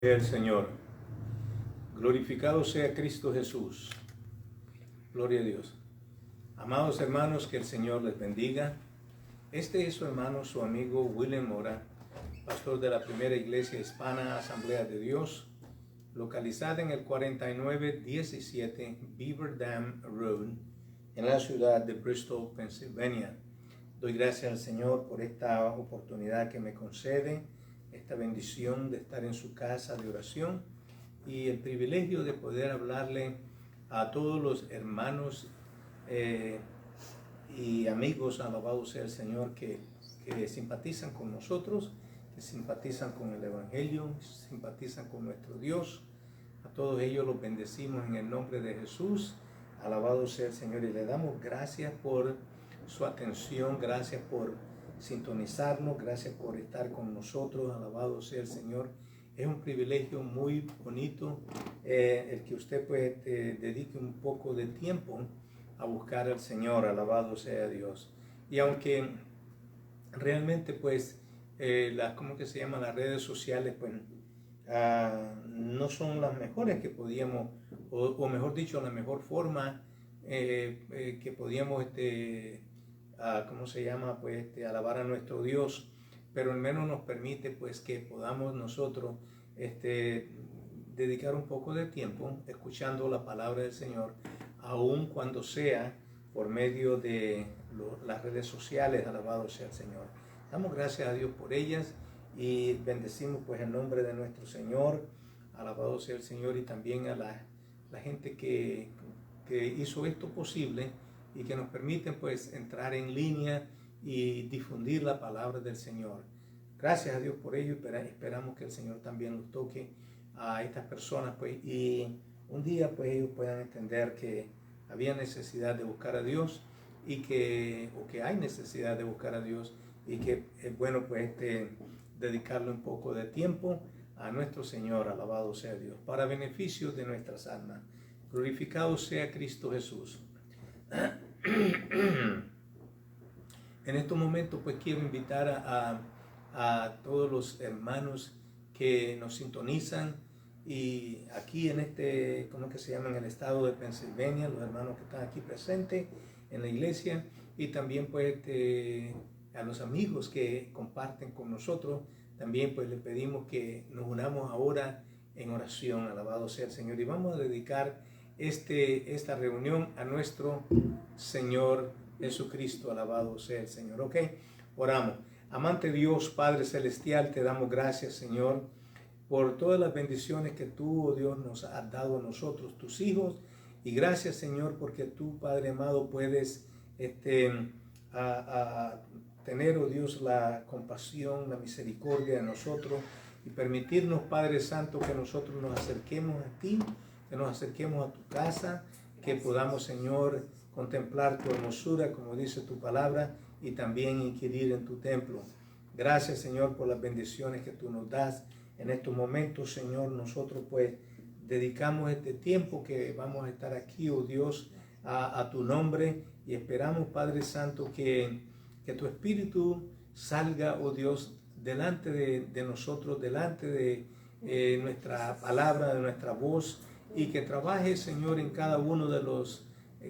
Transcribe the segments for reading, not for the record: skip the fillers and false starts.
El Señor. Glorificado sea Cristo Jesús. Gloria a Dios. Amados hermanos, que el Señor les bendiga. Este es su hermano, su amigo William Mora, pastor de la primera iglesia hispana Asamblea de Dios, localizada en el 4917 Beaver Dam Road, en la ciudad de Bristol, Pensilvania. Doy gracias al Señor por esta oportunidad que me concede, esta bendición de estar en su casa de oración y el privilegio de poder hablarle a todos los hermanos y amigos, alabado sea el Señor, que simpatizan con nosotros, que simpatizan con el Evangelio, simpatizan con nuestro Dios. A todos ellos los bendecimos en el nombre de Jesús. Alabado sea el Señor y le damos gracias por su atención, gracias por sintonizarnos, gracias por estar con nosotros. Alabado sea el Señor. Es un privilegio muy bonito el que usted pues dedique un poco de tiempo a buscar al Señor. Alabado sea Dios. Y aunque realmente pues ¿cómo que se llama? Las redes sociales pues no son las mejores que podíamos, o mejor dicho, la mejor forma que podíamos ¿cómo se llama? Pues alabar a nuestro Dios, pero al menos nos permite pues que podamos nosotros dedicar un poco de tiempo escuchando la palabra del Señor, aun cuando sea por medio de las redes sociales. Alabado sea el Señor. Damos gracias a Dios por ellas y bendecimos pues el nombre de nuestro Señor. Alabado sea el Señor, y también a la gente que hizo esto posible y que nos permiten pues entrar en línea y difundir la palabra del Señor. Gracias a Dios por ello, y esperamos que el Señor también los toque a estas personas pues, y un día pues ellos puedan entender que había necesidad de buscar a Dios y que hay necesidad de buscar a Dios, y que es bueno pues dedicarle un poco de tiempo a nuestro Señor. Alabado sea Dios, para beneficio de nuestras almas. Glorificado sea Cristo Jesús. En estos momentos pues quiero invitar a todos los hermanos que nos sintonizan, y aquí en ¿cómo es que se llama? En el estado de Pensilvania, los hermanos que están aquí presentes en la iglesia, y también pues a los amigos que comparten con nosotros. También pues les pedimos que nos unamos ahora en oración. Alabado sea el Señor, y vamos a dedicar esta reunión a nuestro Señor Jesucristo. Alabado sea el Señor. Ok, oramos. Amante Dios, Padre Celestial, te damos gracias, Señor, por todas las bendiciones que tú, oh Dios, nos has dado a nosotros, tus hijos. Y gracias, Señor, porque tú, Padre amado, puedes tener, oh Dios, la compasión, la misericordia de nosotros, y permitirnos, Padre Santo, que nosotros nos acerquemos a ti, que nos acerquemos a tu casa, que podamos, Señor, contemplar tu hermosura, como dice tu palabra, y también inquirir en tu templo. Gracias, Señor, por las bendiciones que tú nos das. En estos momentos, Señor, nosotros pues dedicamos este tiempo que vamos a estar aquí, oh Dios, a tu nombre, y esperamos, Padre Santo, que tu Espíritu salga, oh Dios, delante de nosotros, delante de nuestra palabra, de nuestra voz, y que trabaje, Señor, en cada uno de los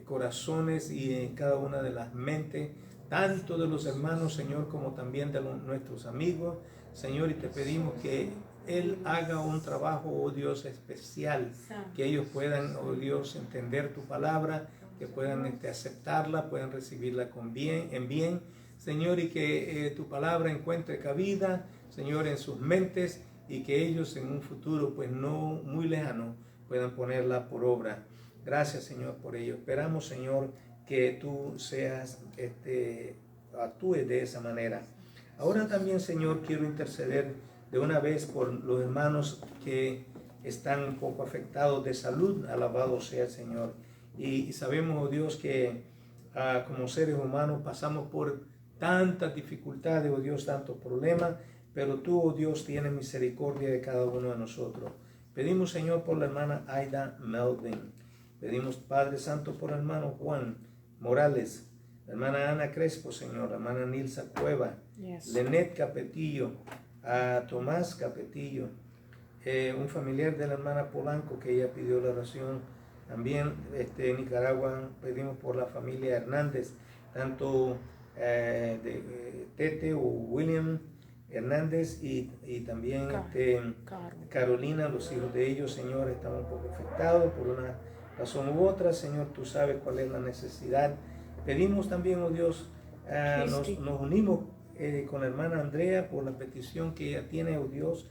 corazones y en cada una de las mentes, tanto de los hermanos, Señor, como también de nuestros amigos, Señor, y te pedimos que Él haga un trabajo, oh Dios, especial, que ellos puedan, oh Dios, entender tu palabra, que puedan aceptarla, puedan recibirla en bien, Señor, y que tu palabra encuentre cabida, Señor, en sus mentes, y que ellos en un futuro, pues no muy lejano, puedan ponerla por obra. Gracias, Señor, por ello. Esperamos, Señor, que tú actúes de esa manera. Ahora también, Señor, quiero interceder de una vez por los hermanos que están un poco afectados de salud. Alabado sea el Señor. Y sabemos, oh Dios, que como seres humanos pasamos por tantas dificultades, oh Dios, tantos problemas, pero tú, oh Dios, tienes misericordia de cada uno de nosotros. Pedimos, Señor, por la hermana Aida Melvin. Pedimos, Padre Santo, por el hermano Juan Morales, la hermana Ana Crespo, Señor, la hermana Nilsa Cueva, Lenet Capetillo, a Tomás Capetillo, un familiar de la hermana Polanco que ella pidió la oración. También en Nicaragua pedimos por la familia Hernández, tanto Tete o William Hernández y también Carolina, los hijos de ellos, Señor, están un poco afectados por una razón u otra. Señor, tú sabes cuál es la necesidad. Pedimos también, oh Dios, nos unimos con la hermana Andrea por la petición que ella tiene, oh Dios,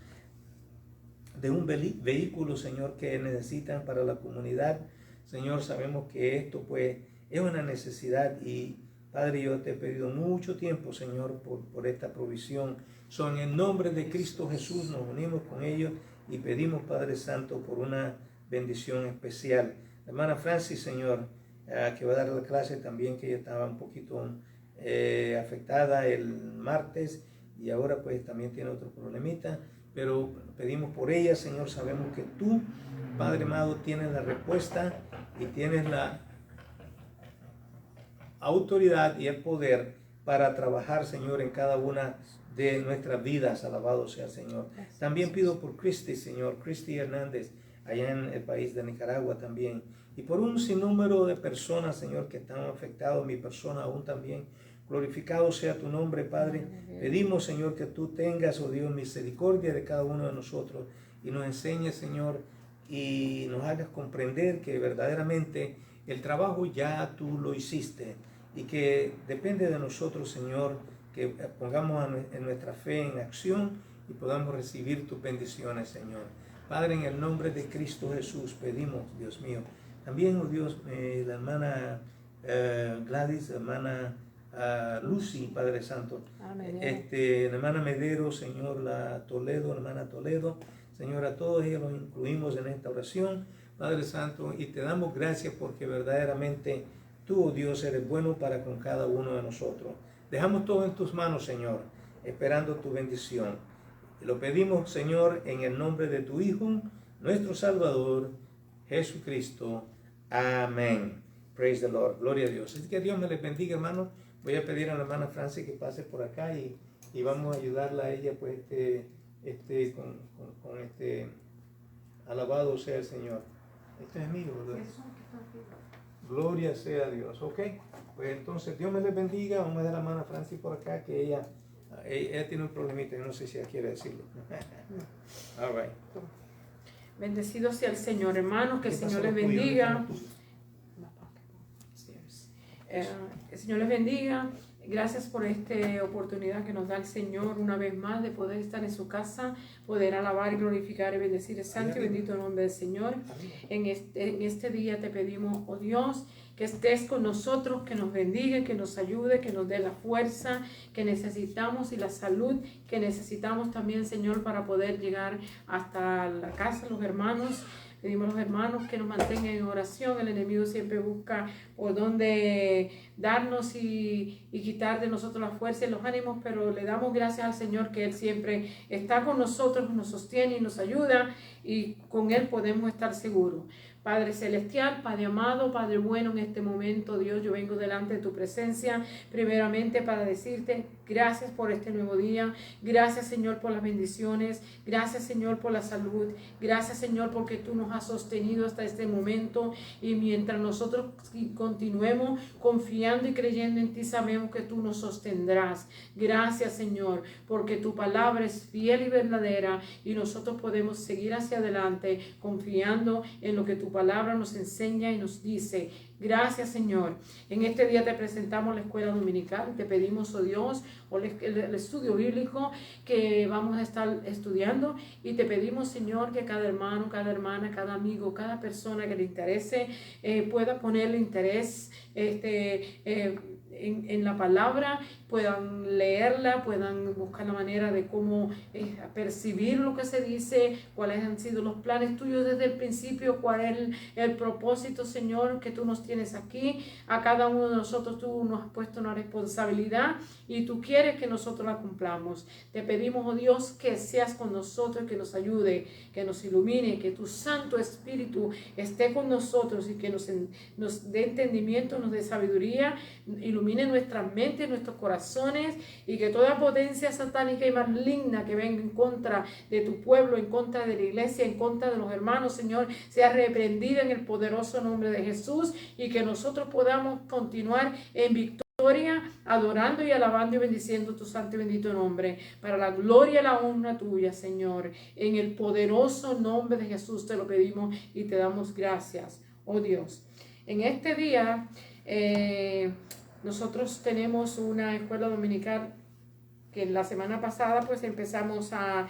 de un vehículo, Señor, que necesitan para la comunidad. Señor, sabemos que esto pues es una necesidad y Padre, yo te he pedido mucho tiempo, Señor, por esta provisión. En el nombre de Cristo Jesús nos unimos con ellos y pedimos, Padre Santo, por una bendición especial. La hermana Francis, Señor, que va a dar la clase también, que ella estaba un poquito afectada el martes y ahora pues también tiene otro problemita, pero pedimos por ella, Señor. Sabemos que tú, Padre amado, tienes la respuesta y tienes la autoridad y el poder para trabajar, Señor, en cada una de nuestras vidas. Alabado sea el Señor. También pido por Cristi, Señor, Cristi Hernández, allá en el país de Nicaragua también, y por un sinnúmero de personas, Señor, que están afectados, mi persona aún también. Glorificado sea tu nombre, Padre. Pedimos, Señor, que tú tengas, oh Dios, misericordia de cada uno de nosotros y nos enseñes, Señor, y nos hagas comprender que verdaderamente el trabajo ya tú lo hiciste y que depende de nosotros, Señor, que pongamos en nuestra fe en acción y podamos recibir tus bendiciones, Señor. Padre, en el nombre de Cristo Jesús pedimos, Dios mío. También, oh Dios, la hermana Gladys, la hermana Lucy, Padre Santo, la hermana Medero, Señor, la hermana Toledo, Señor, a todos ellos los incluimos en esta oración, Padre Santo, y te damos gracias porque verdaderamente tú, oh Dios, eres bueno para con cada uno de nosotros. Dejamos todo en tus manos, Señor, esperando tu bendición. Y lo pedimos, Señor, en el nombre de tu Hijo, nuestro Salvador, Jesucristo. Amén. Praise the Lord. Gloria a Dios. Así que Dios me les bendiga, hermano. Voy a pedir a la hermana Francis que pase por acá y vamos a ayudarla a ella, pues, con alabado sea el Señor. Este es mío, ¿verdad? Gloria sea a Dios. Ok, pues entonces Dios me les bendiga. Vamos a dar a la hermana Francis por acá, que ella tiene un problemita, yo no sé si ella quiere decirlo. All right. Bendecido sea el Señor, hermanos, que el Señor les bendiga. El Señor les bendiga. Gracias por esta oportunidad que nos da el Señor una vez más de poder estar en su casa, poder alabar, glorificar y bendecir el santo y bendito nombre del Señor. En este día te pedimos, oh Dios, que estés con nosotros, que nos bendiga, que nos ayude, que nos dé la fuerza que necesitamos y la salud que necesitamos también, Señor, para poder llegar hasta la casa de los hermanos. Pedimos a los hermanos que nos mantengan en oración. El enemigo siempre busca por dónde darnos y quitar de nosotros la fuerza y los ánimos, pero le damos gracias al Señor que Él siempre está con nosotros, nos sostiene y nos ayuda, y con Él podemos estar seguros. Padre celestial, Padre amado, Padre bueno, en este momento, Dios, yo vengo delante de tu presencia, primeramente para decirte gracias por este nuevo día, gracias, Señor, por las bendiciones, gracias, Señor, por la salud, gracias, Señor, porque tú nos has sostenido hasta este momento, y mientras nosotros continuemos confiando y creyendo en ti, sabemos que tú nos sostendrás. Gracias, Señor, porque tu palabra es fiel y verdadera, y nosotros podemos seguir hacia adelante confiando en lo que tu palabra nos enseña y nos dice. Gracias, Señor. En este día te presentamos la escuela dominical. Te pedimos, oh Dios, el estudio bíblico que vamos a estar estudiando, y te pedimos, Señor, que cada hermano, cada hermana, cada amigo, cada persona que le interese pueda ponerle interés en la palabra, puedan leerla, puedan buscar la manera de cómo percibir lo que se dice, cuáles han sido los planes tuyos desde el principio, cuál es el propósito, Señor, que tú nos tienes aquí. A cada uno de nosotros tú nos has puesto una responsabilidad y tú quieres que nosotros la cumplamos. Te pedimos, oh Dios, que seas con nosotros, que nos ayude, que nos ilumine, que tu Santo Espíritu esté con nosotros y que nos dé entendimiento, nos dé sabiduría, ilumine ilumine nuestras mentes y nuestros corazones, y que toda potencia satánica y maligna que venga en contra de tu pueblo, en contra de la iglesia, en contra de los hermanos, Señor, sea reprendida en el poderoso nombre de Jesús, y que nosotros podamos continuar en victoria, adorando y alabando y bendiciendo tu santo y bendito nombre, para la gloria y la honra tuya, Señor. En el poderoso nombre de Jesús te lo pedimos y te damos gracias, oh Dios. En este día nosotros tenemos una escuela dominical que la semana pasada pues empezamos a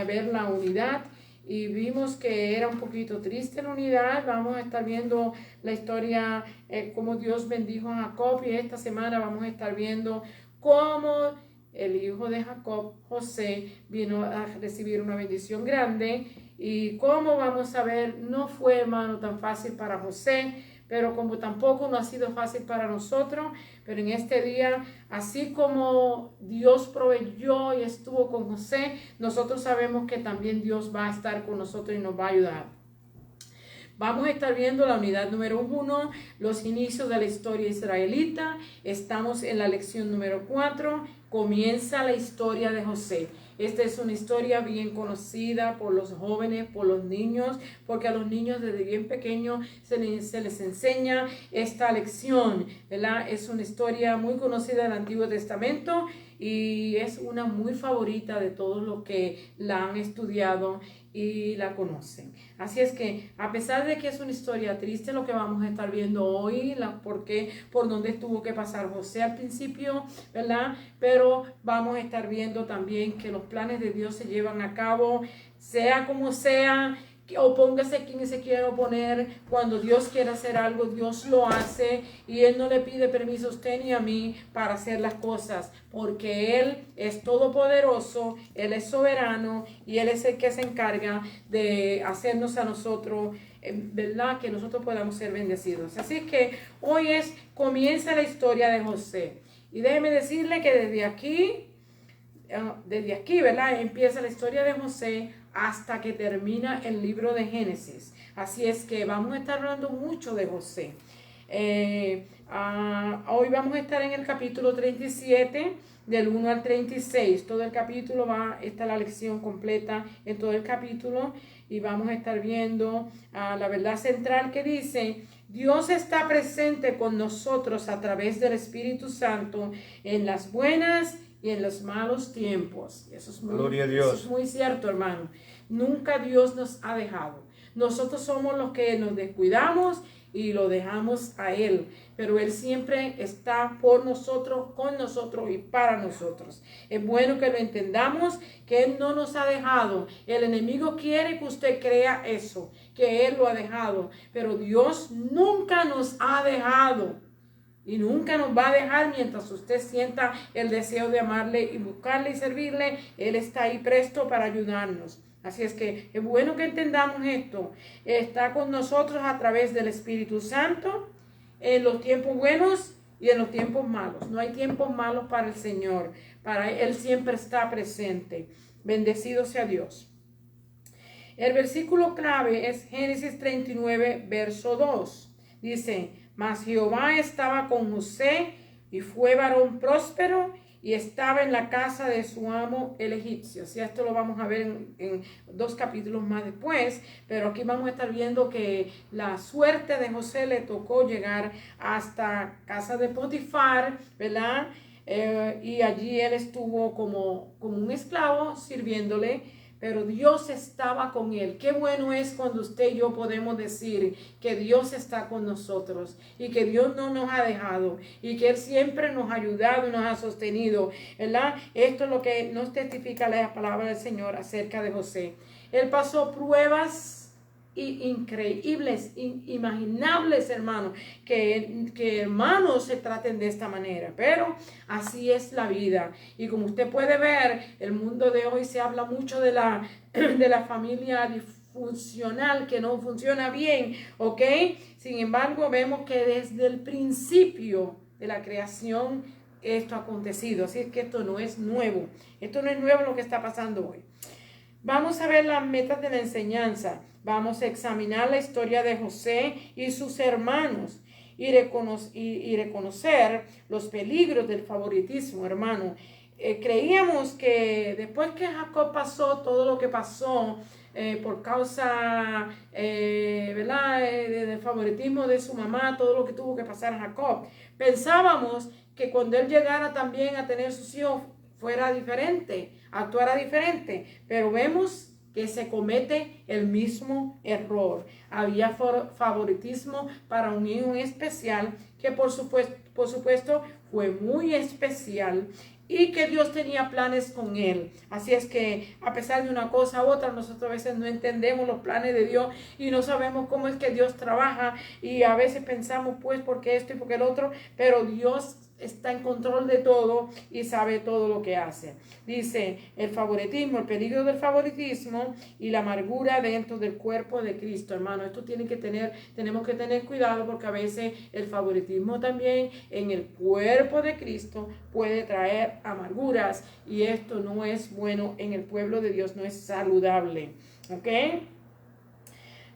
ver la unidad, y vimos que era un poquito triste la unidad. Vamos a estar viendo la historia, cómo Dios bendijo a Jacob, y esta semana vamos a estar viendo cómo el hijo de Jacob, José, vino a recibir una bendición grande, y cómo vamos a ver, no fue, hermano, tan fácil para José, pero como tampoco no ha sido fácil para nosotros. Pero en este día, así como Dios proveyó y estuvo con José, nosotros sabemos que también Dios va a estar con nosotros y nos va a ayudar. Vamos a estar viendo la unidad número 1, los inicios de la historia israelita. Estamos en la lección número 4, comienza la historia de José. Esta es una historia bien conocida por los jóvenes, por los niños, porque a los niños desde bien pequeños se les enseña esta lección, ¿verdad? Es una historia muy conocida del Antiguo Testamento y es una muy favorita de todos los que la han estudiado y la conocen. Así es que, a pesar de que es una historia triste lo que vamos a estar viendo hoy, por donde tuvo que pasar José al principio, ¿verdad? Pero vamos a estar viendo también que los planes de Dios se llevan a cabo, sea como sea. Opóngase quien se quiera oponer. Cuando Dios quiere hacer algo, Dios lo hace, y Él no le pide permiso a usted ni a mí para hacer las cosas, porque Él es todopoderoso, Él es soberano, y Él es el que se encarga de hacernos a nosotros, ¿verdad?, que nosotros podamos ser bendecidos. Así que hoy comienza la historia de José, y déjeme decirle que desde aquí, ¿verdad?, empieza la historia de José hasta que termina el libro de Génesis. Así es que vamos a estar hablando mucho de José. Hoy vamos a estar en el capítulo 37, del 1 al 36. Todo el capítulo está la lección completa en todo el capítulo, y vamos a estar viendo la verdad central que dice: Dios está presente con nosotros a través del Espíritu Santo en las buenas y en los malos tiempos. Eso es muy cierto, hermano. Nunca Dios nos ha dejado. Nosotros somos los que nos descuidamos y lo dejamos a Él, pero Él siempre está por nosotros, con nosotros y para nosotros. Es bueno que lo entendamos, que Él no nos ha dejado. El enemigo quiere que usted crea eso, que Él lo ha dejado, pero Dios nunca nos ha dejado. Y nunca nos va a dejar mientras usted sienta el deseo de amarle y buscarle y servirle. Él está ahí presto para ayudarnos. Así es que es bueno que entendamos esto. Está con nosotros a través del Espíritu Santo en los tiempos buenos y en los tiempos malos. No hay tiempos malos para el Señor. Para Él siempre está presente. Bendecido sea Dios. El versículo clave es Génesis 39, verso 2. Dice: Mas Jehová estaba con José, y fue varón próspero, y estaba en la casa de su amo el egipcio. Si esto lo vamos a ver en 2 capítulos más después, pero aquí vamos a estar viendo que la suerte de José le tocó llegar hasta casa de Potifar, ¿verdad? Y allí él estuvo como un esclavo sirviéndole, pero Dios estaba con él. Qué bueno es cuando usted y yo podemos decir que Dios está con nosotros y que Dios no nos ha dejado y que Él siempre nos ha ayudado y nos ha sostenido, ¿verdad? Esto es lo que nos testifica la palabra del Señor acerca de José. Él pasó pruebas increíbles, inimaginables, hermanos, que hermanos se traten de esta manera, pero así es la vida. Y como usted puede ver, el mundo de hoy se habla mucho de la familia disfuncional, que no funciona bien, ¿ok? Sin embargo, vemos que desde el principio de la creación esto ha acontecido, así es que esto no es nuevo, lo que está pasando hoy. Vamos a ver las metas de la enseñanza. Vamos a examinar la historia de José y sus hermanos. y reconocer los peligros del favoritismo, hermano. Creíamos que después que Jacob pasó todo lo que pasó, por causa ¿verdad? Del favoritismo de su mamá, todo lo que tuvo que pasar Jacob, pensábamos que cuando él llegara también a tener sus hijos fuera diferente, actuara diferente, pero vemos que se comete el mismo error. Había favoritismo para un hijo en especial que por supuesto fue muy especial, y que Dios tenía planes con él. Así es que a pesar de una cosa u otra, nosotros a veces no entendemos los planes de Dios y no sabemos cómo es que Dios trabaja, y a veces pensamos pues porque esto y porque el otro, pero Dios está en control de todo y sabe todo lo que hace. Dice el favoritismo, el peligro del favoritismo y la amargura dentro del cuerpo de Cristo, hermano. Esto tenemos que tener cuidado, porque a veces el favoritismo también en el cuerpo de Cristo puede traer amarguras, y esto no es bueno en el pueblo de Dios, no es saludable. ¿Ok?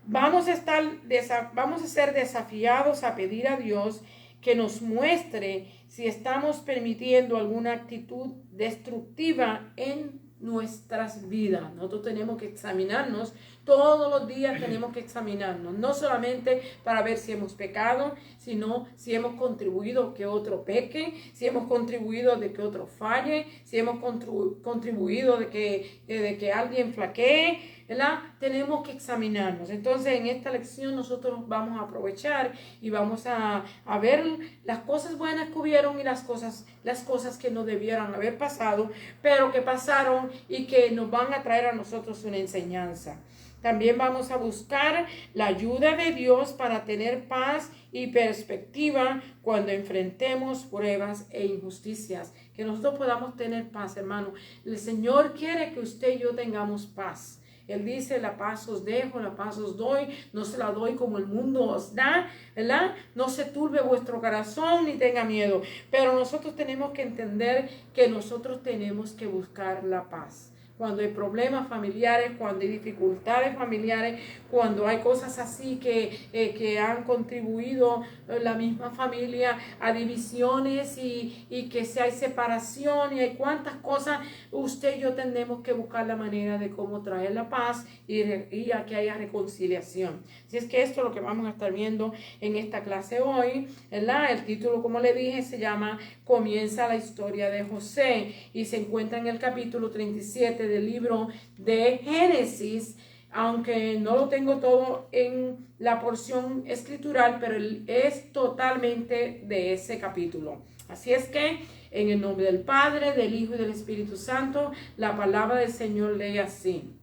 Vamos a ser desafiados a pedir a Dios que nos muestre si estamos permitiendo alguna actitud destructiva en nuestras vidas. Nosotros tenemos que examinarnos, todos los días tenemos que examinarnos, no solamente para ver si hemos pecado, sino si hemos contribuido que otro peque, si hemos contribuido de que otro falle, si hemos contribuido de que alguien flaquee, ¿verdad? Tenemos que examinarnos. Entonces en esta lección nosotros vamos a aprovechar y vamos a ver las cosas buenas que hubieron y las cosas que no debieran haber pasado, pero que pasaron y que nos van a traer a nosotros una enseñanza. También vamos a buscar la ayuda de Dios para tener paz y perspectiva cuando enfrentemos pruebas e injusticias. Que nosotros podamos tener paz, hermano. El Señor quiere que usted y yo tengamos paz. Él dice: la paz os dejo, la paz os doy, no se la doy como el mundo os da, ¿verdad? No se turbe vuestro corazón ni tenga miedo. Pero nosotros tenemos que entender que nosotros tenemos que buscar la paz. Cuando hay problemas familiares, cuando hay dificultades familiares, cuando hay cosas así que han contribuido la misma familia a divisiones y que si hay separación y hay cuantas cosas, usted y yo tenemos que buscar la manera de cómo traer la paz y a que haya reconciliación. Así es que esto es lo que vamos a estar viendo en esta clase hoy, ¿verdad? El título, como le dije, se llama Comienza la historia de José, y se encuentra en el capítulo 37 del libro de Génesis, aunque no lo tengo todo en la porción escritural, pero es totalmente de ese capítulo. Así es que en el nombre del Padre, del Hijo y del Espíritu Santo, la palabra del Señor lee así.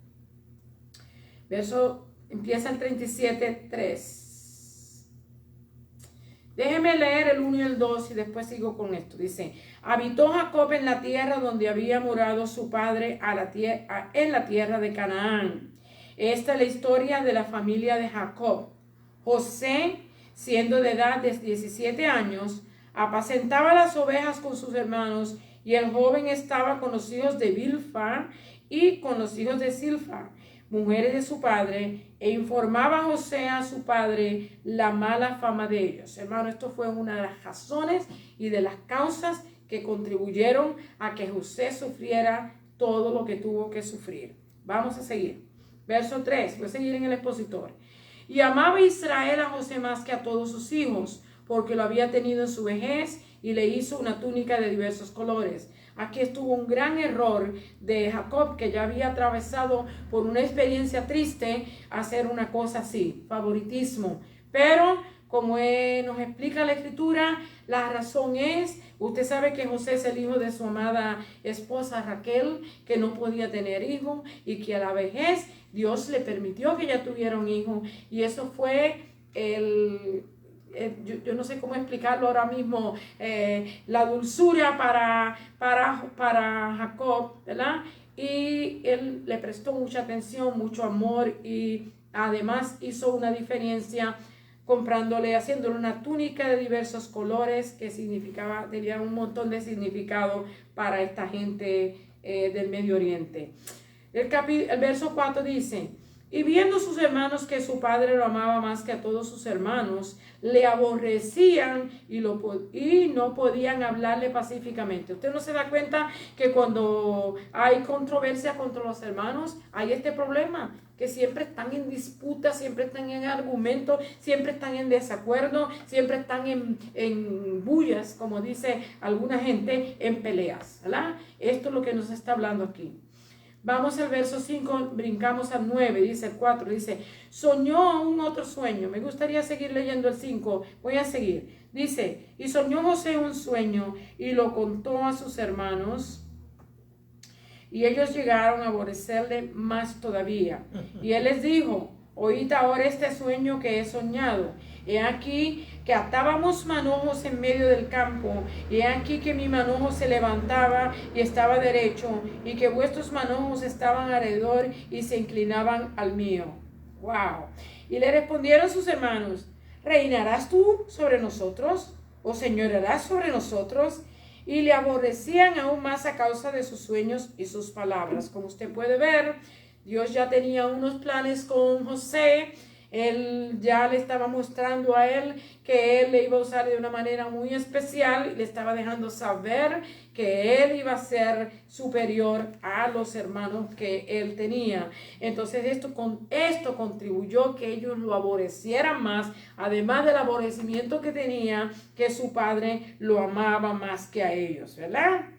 Empieza el 37:3. Déjeme leer el 1 y el 2 y después sigo con esto. Dice: habitó Jacob en la tierra donde había morado su padre en la tierra de Canaán. Esta es la historia de la familia de Jacob. José, siendo de edad de 17 años, apacentaba las ovejas con sus hermanos, y el joven estaba con los hijos de Bilha y con los hijos de Zilpa, mujeres de su padre, e informaba a José a su padre la mala fama de ellos. Hermano, esto fue una de las razones y de las causas que contribuyeron a que José sufriera todo lo que tuvo que sufrir. Vamos a seguir. Verso 3, voy a seguir en el expositor. Y amaba Israel a José más que a todos sus hijos, porque lo había tenido en su vejez, y le hizo una túnica de diversos colores. Aquí estuvo un gran error de Jacob, que ya había atravesado por una experiencia triste hacer una cosa así, favoritismo. Pero como nos explica la escritura, la razón es, usted sabe que José es el hijo de su amada esposa Raquel, que no podía tener hijo, y que a la vejez Dios le permitió que ella tuviera un hijo, y eso fue yo no sé cómo explicarlo ahora mismo, la dulzura para Jacob, ¿verdad? Y él le prestó mucha atención, mucho amor, y además hizo una diferencia haciéndole una túnica de diversos colores que tenía un montón de significado para esta gente del Medio Oriente. El verso 4 dice: Y viendo sus hermanos que su padre lo amaba más que a todos sus hermanos, le aborrecían y no podían hablarle pacíficamente. ¿Usted no se da cuenta que cuando hay controversia contra los hermanos, hay este problema? Que siempre están en disputa, siempre están en argumento, siempre están en desacuerdo, siempre están en bullas, como dice alguna gente, en peleas, ¿verdad? Esto es lo que nos está hablando aquí. Vamos al verso 5, brincamos al 9, dice el 4, dice, soñó un otro sueño. Me gustaría seguir leyendo el 5, voy a seguir. Dice, y soñó José un sueño y lo contó a sus hermanos. Y ellos llegaron a aborrecerle más todavía. Y él les dijo, oíd ahora este sueño que he soñado. He aquí que atábamos manojos en medio del campo, y he aquí que mi manojo se levantaba y estaba derecho, y que vuestros manojos estaban alrededor y se inclinaban al mío. ¡Wow! Y le respondieron sus hermanos, ¿reinarás tú sobre nosotros? ¿O señorarás sobre nosotros? Y le aborrecían aún más a causa de sus sueños y sus palabras. Como usted puede ver, Dios ya tenía unos planes con José. Él ya le estaba mostrando a él que él le iba a usar de una manera muy especial y le estaba dejando saber que él iba a ser superior a los hermanos que él tenía. Entonces esto contribuyó que ellos lo aborrecieran más, además del aborrecimiento que tenía, que su padre lo amaba más que a ellos, ¿verdad?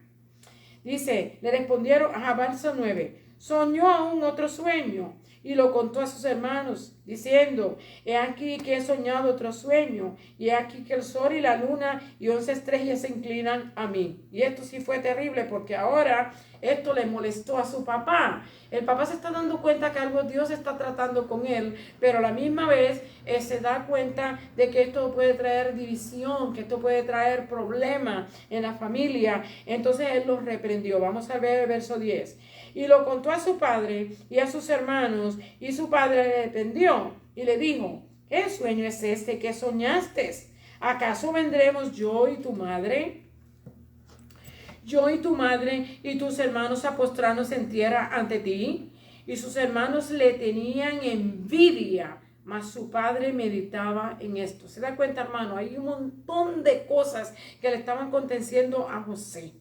Dice, le respondieron, verso 9, soñó aún otro sueño y lo contó a sus hermanos, diciendo, he aquí que he soñado otro sueño, y he aquí que el sol y la luna y 11 estrellas se inclinan a mí. Y esto sí fue terrible, porque ahora esto le molestó a su papá. El papá se está dando cuenta que algo Dios está tratando con él, pero a la misma vez se da cuenta de que esto puede traer división, que esto puede traer problemas en la familia. Entonces él los reprendió. Vamos a ver el verso 10. Y lo contó a su padre y a sus hermanos, y su padre le reprendió y le dijo, ¿qué sueño es este que soñaste? ¿Acaso vendremos yo y tu madre y tus hermanos a postrarnos en tierra ante ti? Y sus hermanos le tenían envidia, mas su padre meditaba en esto. ¿Se da cuenta, hermano? Hay un montón de cosas que le estaban aconteciendo a José.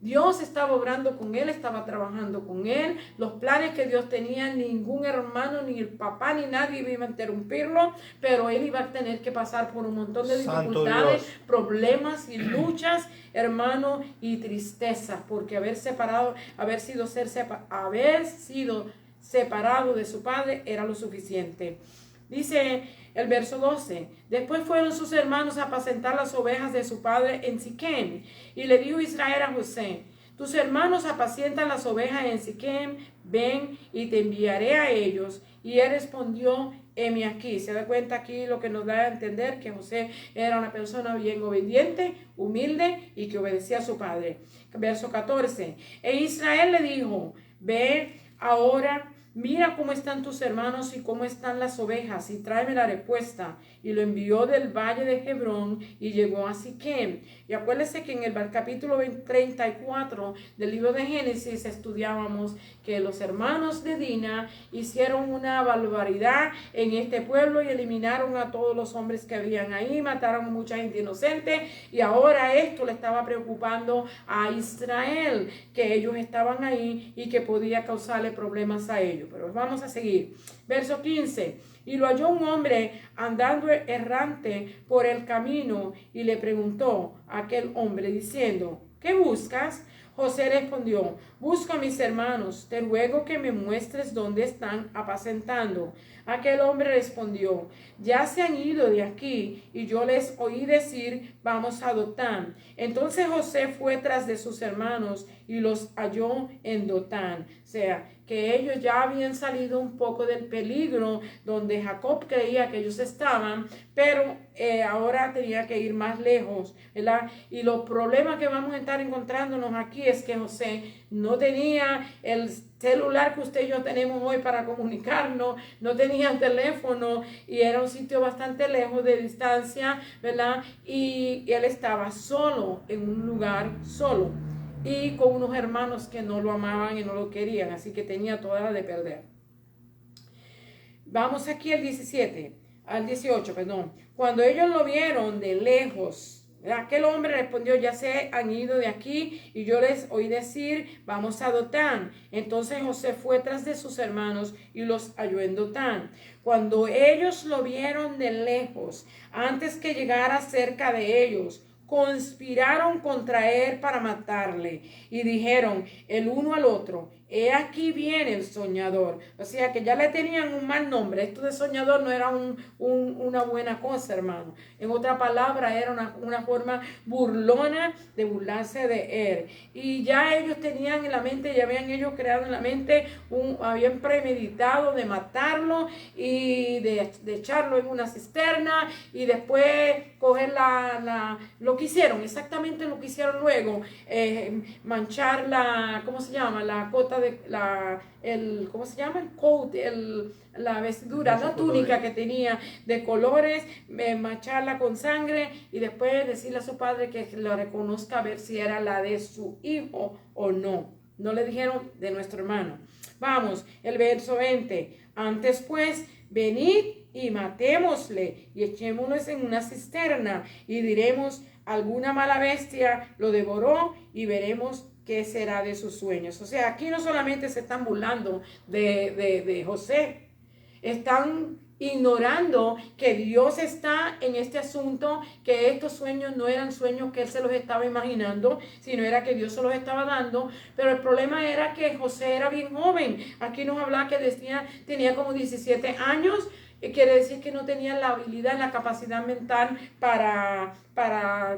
Dios estaba obrando con él, estaba trabajando con él. Los planes que Dios tenía, ningún hermano, ni el papá, ni nadie iba a interrumpirlo, pero él iba a tener que pasar por un montón de dificultades, problemas y luchas, hermano, y tristeza, porque haber sido separado de su padre era lo suficiente. Dice el verso 12, después fueron sus hermanos a apacentar las ovejas de su padre en Siquem, y le dijo Israel a José, tus hermanos apacientan las ovejas en Siquem, ven y te enviaré a ellos. Y él respondió, heme aquí. Se da cuenta aquí lo que nos da a entender que José era una persona bien obediente, humilde y que obedecía a su padre. Verso 14, e Israel le dijo, ve ahora, mira cómo están tus hermanos y cómo están las ovejas, y tráeme la respuesta. Y lo envió del valle de Hebrón y llegó a Siquem. Y acuérdense que en el capítulo 34 del libro de Génesis estudiábamos que los hermanos de Dina hicieron una barbaridad en este pueblo y eliminaron a todos los hombres que habían ahí, mataron a mucha gente inocente, y ahora esto le estaba preocupando a Israel, que ellos estaban ahí y que podía causarle problemas a ellos. Pero vamos a seguir. Verso 15. Y lo halló un hombre andando errante por el camino y le preguntó a aquel hombre diciendo, ¿qué buscas? José respondió, busco a mis hermanos, te ruego que me muestres dónde están apacentando. Aquel hombre respondió, ya se han ido de aquí, y yo les oí decir, vamos a Dotán. Entonces José fue tras de sus hermanos y los halló en Dotán. O sea, que ellos ya habían salido un poco del peligro donde Jacob creía que ellos estaban, pero ahora tenía que ir más lejos, ¿verdad? Y los problemas que vamos a estar encontrándonos aquí es que José no tenía el celular que usted y yo tenemos hoy para comunicarnos, no tenía teléfono, y era un sitio bastante lejos de distancia, ¿verdad? Y él estaba solo, en un lugar solo, y con unos hermanos que no lo amaban y no lo querían, así que tenía toda la de perder. Vamos aquí al 18, perdón. Cuando ellos lo vieron de lejos, aquel hombre respondió, ya se han ido de aquí y yo les oí decir, vamos a Dotán. Entonces José fue tras de sus hermanos y los halló en Dotán. Cuando ellos lo vieron de lejos, antes que llegara cerca de ellos, conspiraron contra él para matarle y dijeron el uno al otro, he aquí viene el soñador. O sea que ya le tenían un mal nombre. Esto de soñador no era una buena cosa, hermano. En otra palabra, era una forma burlona de burlarse de él. Y ya ellos tenían en la mente, ya habían ellos creado en la mente, habían premeditado de matarlo y de echarlo en una cisterna y después coger lo que hicieron, exactamente lo que hicieron luego, manchar ¿cómo se llama? La cota de ¿cómo se llama? El coat, la vestidura, la túnica que tenía de colores, mancharla con sangre y después decirle a su padre que lo reconozca a ver si era la de su hijo o no. No le dijeron de nuestro hermano. Vamos, el verso 20. Antes pues, venid y matémosle y echémoslo en una cisterna y diremos, alguna mala bestia lo devoró y veremos qué será de sus sueños. O sea, aquí no solamente se están burlando de José, están ignorando que Dios está en este asunto, que estos sueños no eran sueños que él se los estaba imaginando, sino era que Dios se los estaba dando. Pero el problema era que José era bien joven. Aquí nos habla que tenía como 17 años. Quiere decir que no tenía la habilidad, la capacidad mental para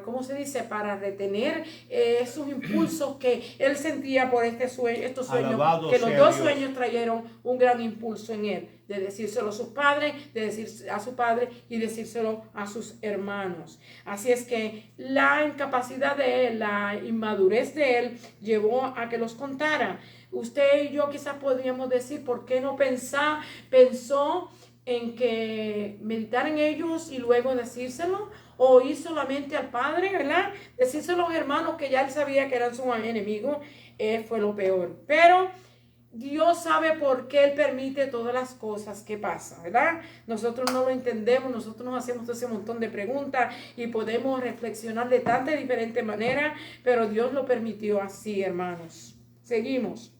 ¿cómo se dice? Para retener esos impulsos que él sentía por estos sueños, Alabado que los sea dos Dios. sueños trajeron un gran impulso en él, de decírselo a sus padres, de decir a su padre y decírselo a sus hermanos. Así es que la incapacidad de él, la inmadurez de él, llevó a que los contara. Usted y yo quizás podríamos decir, ¿por qué no pensó en que meditar en ellos y luego decírselo? O ir solamente al padre, ¿verdad? Decírselo a los hermanos que ya él sabía que eran sus enemigos. Fue lo peor. Pero Dios sabe por qué él permite todas las cosas que pasan, ¿verdad? Nosotros no lo entendemos, nosotros nos hacemos ese montón de preguntas y podemos reflexionar de tantas diferentes maneras, pero Dios lo permitió así, hermanos. Seguimos.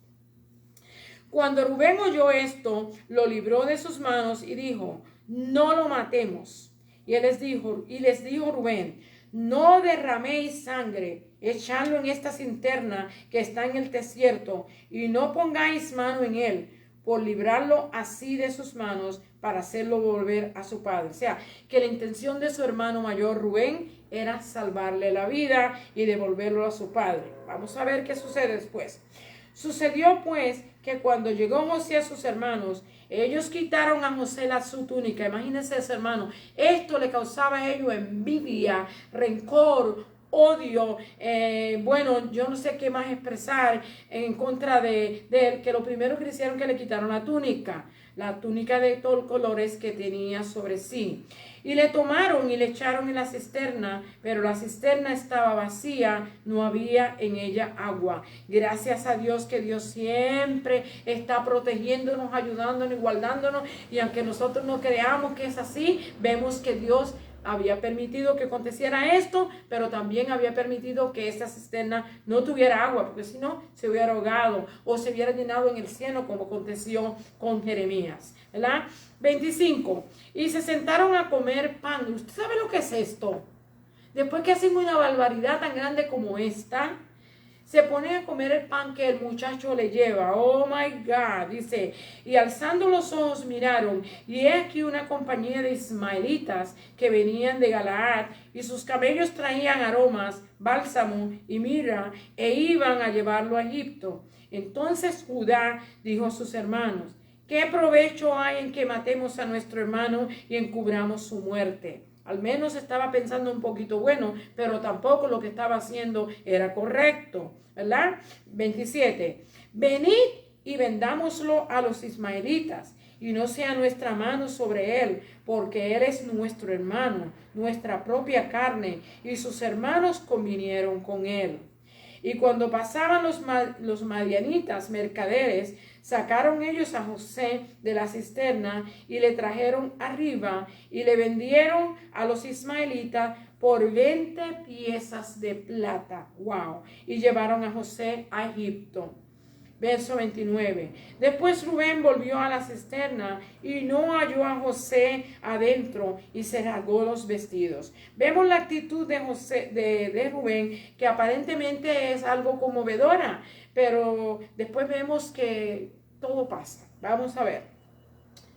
Cuando Rubén oyó esto, lo libró de sus manos y dijo, no lo matemos. Y les dijo Rubén, no derraméis sangre, echadlo en esta cisterna que está en el desierto, y no pongáis mano en él, por librarlo así de sus manos, para hacerlo volver a su padre. O sea, que la intención de su hermano mayor Rubén era salvarle la vida y devolverlo a su padre. Vamos a ver qué sucede después. Sucedió pues que cuando llegó José a sus hermanos, ellos quitaron a José su túnica. Imagínense ese hermano. Esto le causaba a ellos envidia, rencor, odio. Bueno, yo no sé qué más expresar en contra de él, que lo primero que le hicieron que le quitaron la túnica de todos colores que tenía sobre sí. Y le tomaron y le echaron en la cisterna, pero la cisterna estaba vacía, no había en ella agua. Gracias a Dios que Dios siempre está protegiéndonos, ayudándonos y guardándonos. Y aunque nosotros no creamos que es así, vemos que Dios había permitido que aconteciera esto, pero también había permitido que esta cisterna no tuviera agua, porque si no, se hubiera ahogado o se hubiera llenado en el cielo, como aconteció con Jeremías, ¿verdad? 25. Y se sentaron a comer pan. ¿Usted sabe lo que es esto? Después que hacen una barbaridad tan grande como esta, se ponen a comer el pan que el muchacho le lleva. Oh my God, dice, y alzando los ojos miraron, y he aquí una compañía de ismaelitas que venían de Galaad, y sus camellos traían aromas, bálsamo y mirra, e iban a llevarlo a Egipto. Entonces Judá dijo a sus hermanos, ¿qué provecho hay en que matemos a nuestro hermano y encubramos su muerte? Al menos estaba pensando un poquito bueno, pero tampoco lo que estaba haciendo era correcto, ¿verdad? 27. Venid y vendámoslo a los ismaelitas, y no sea nuestra mano sobre él, porque él es nuestro hermano, nuestra propia carne, y sus hermanos convinieron con él. Y cuando pasaban los madianitas mercaderes, Sacaron ellos a José de la cisterna y le trajeron arriba y le vendieron a los ismaelitas por 20 piezas de plata. Wow. Y llevaron a José a Egipto. Verso 29. Después Rubén volvió a la cisterna y no halló a José adentro y se rasgó los vestidos. Vemos la actitud de Rubén, que aparentemente es algo conmovedora, pero después vemos que todo pasa. Vamos a ver.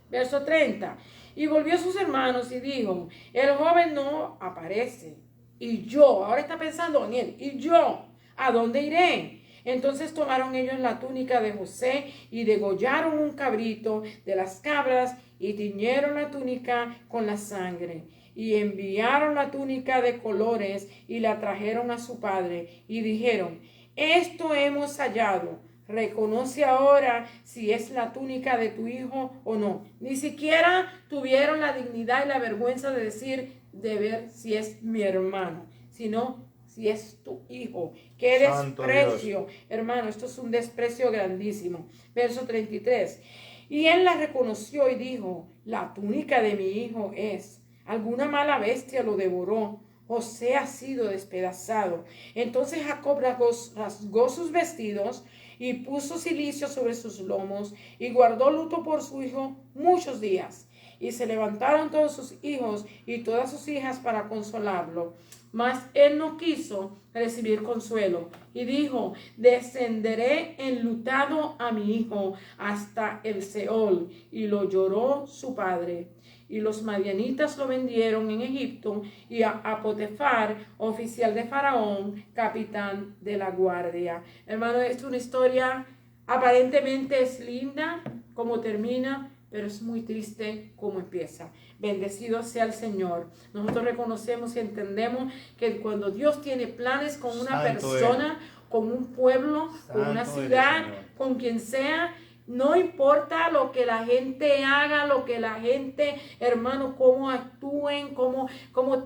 Verso 30. Y volvió a sus hermanos y dijo, el joven no aparece. Y yo, ahora está pensando en él, y yo, ¿a dónde iré? Entonces tomaron ellos la túnica de José y degollaron un cabrito de las cabras y tiñeron la túnica con la sangre. Y enviaron la túnica de colores y la trajeron a su padre y dijeron, esto hemos hallado. Reconoce ahora si es la túnica de tu hijo o no. Ni siquiera tuvieron la dignidad y la vergüenza de decir, de ver si es mi hermano, sino si es tu hijo. ¡Qué desprecio! Hermano, esto es un desprecio grandísimo. Verso 33. Y él la reconoció y dijo, la túnica de mi hijo es. Alguna mala bestia lo devoró. José ha sido despedazado. Entonces Jacob rasgó sus vestidos y puso cilicio sobre sus lomos y guardó luto por su hijo muchos días. Y se levantaron todos sus hijos y todas sus hijas para consolarlo. Mas él no quiso recibir consuelo y dijo, descenderé enlutado a mi hijo hasta el Seol. Y lo lloró su padre. Y los madianitas lo vendieron en Egipto y a Potifar, oficial de Faraón, capitán de la guardia. Hermano, es una historia, aparentemente es linda como termina, pero es muy triste como empieza. Bendecido sea el Señor. Nosotros reconocemos y entendemos que cuando Dios tiene planes con una persona, con un pueblo, con una ciudad, con quien sea, no importa lo que la gente haga, lo que la gente, hermano, cómo actúen, cómo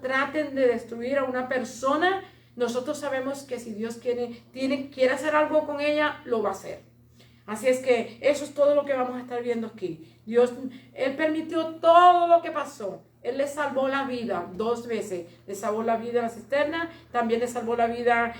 traten de destruir a una persona, nosotros sabemos que si Dios quiere hacer algo con ella, lo va a hacer. Así es que eso es todo lo que vamos a estar viendo aquí. Él permitió todo lo que pasó. Él le salvó la vida 2 veces. Le salvó la vida en la cisterna, también le salvó la vida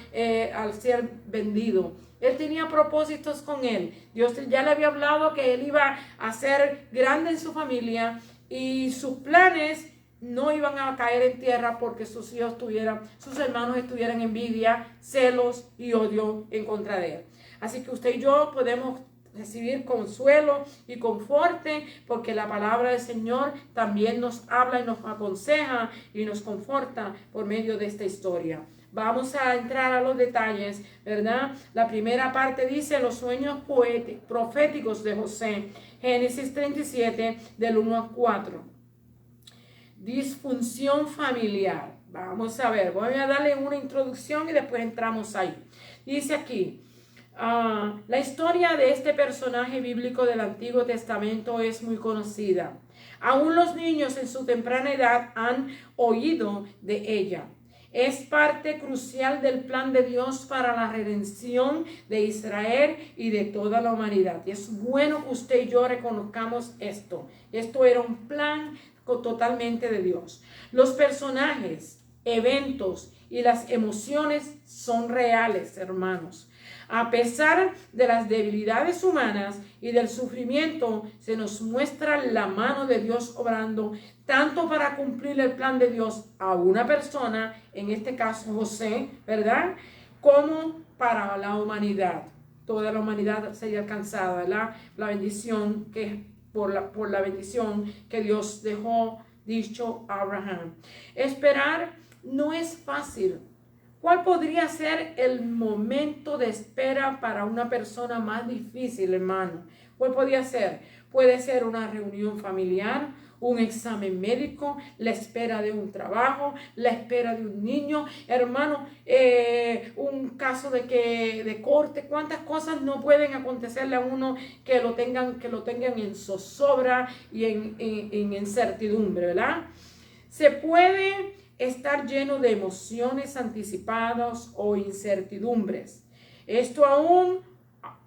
al ser vendido. Él tenía propósitos con él. Dios ya le había hablado que él iba a ser grande en su familia y sus planes no iban a caer en tierra porque sus hermanos estuvieran envidia, celos y odio en contra de él. Así que usted y yo podemos recibir consuelo y conforte porque la palabra del Señor también nos habla y nos aconseja y nos conforta por medio de esta historia. Vamos a entrar a los detalles, ¿verdad? La primera parte dice los sueños proféticos de José. Génesis 37, del 1 al 4. Disfunción familiar. Vamos a ver, voy a darle una introducción y después entramos ahí. Dice aquí, la historia de este personaje bíblico del Antiguo Testamento es muy conocida. Aún los niños en su temprana edad han oído de ella. Es parte crucial del plan de Dios para la redención de Israel y de toda la humanidad. Y es bueno que usted y yo reconozcamos esto. Esto era un plan totalmente de Dios. Los personajes, eventos y las emociones son reales, hermanos. A pesar de las debilidades humanas y del sufrimiento, se nos muestra la mano de Dios obrando, tanto para cumplir el plan de Dios a una persona, en este caso José, ¿verdad? Como para la humanidad. Toda la humanidad sería alcanzada, ¿verdad? La bendición que por la bendición que Dios dejó dicho a Abraham. Esperar no es fácil. ¿Cuál podría ser el momento de espera para una persona más difícil, hermano? ¿Cuál podría ser? Puede ser una reunión familiar, un examen médico, la espera de un trabajo, la espera de un niño, hermano, un caso de corte. ¿Cuántas cosas no pueden acontecerle a uno que lo tengan en zozobra y en incertidumbre, ¿verdad? Se puede estar lleno de emociones anticipadas o incertidumbres. Esto aún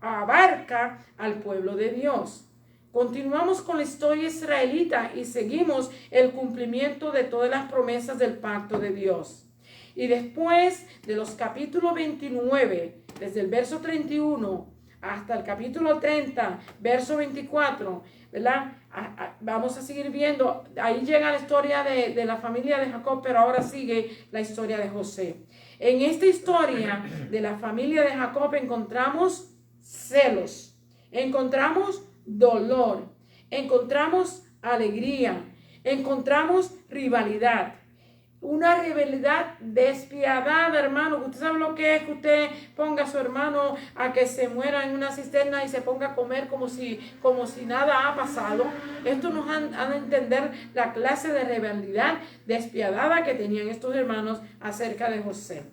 abarca al pueblo de Dios. Continuamos con la historia israelita y seguimos el cumplimiento de todas las promesas del pacto de Dios. Y después de los capítulos 29, desde el verso 31 hasta el capítulo 30, verso 24, ¿verdad? Vamos a seguir viendo, ahí llega la historia de la familia de Jacob, pero ahora sigue la historia de José. En esta historia de la familia de Jacob encontramos celos, encontramos dolor, encontramos alegría, encontramos rivalidad. Una rivalidad despiadada, hermano. Usted sabe lo que es que usted ponga a su hermano a que se muera en una cisterna y se ponga a comer como si nada ha pasado. Esto nos han de entender la clase de rivalidad despiadada que tenían estos hermanos acerca de José.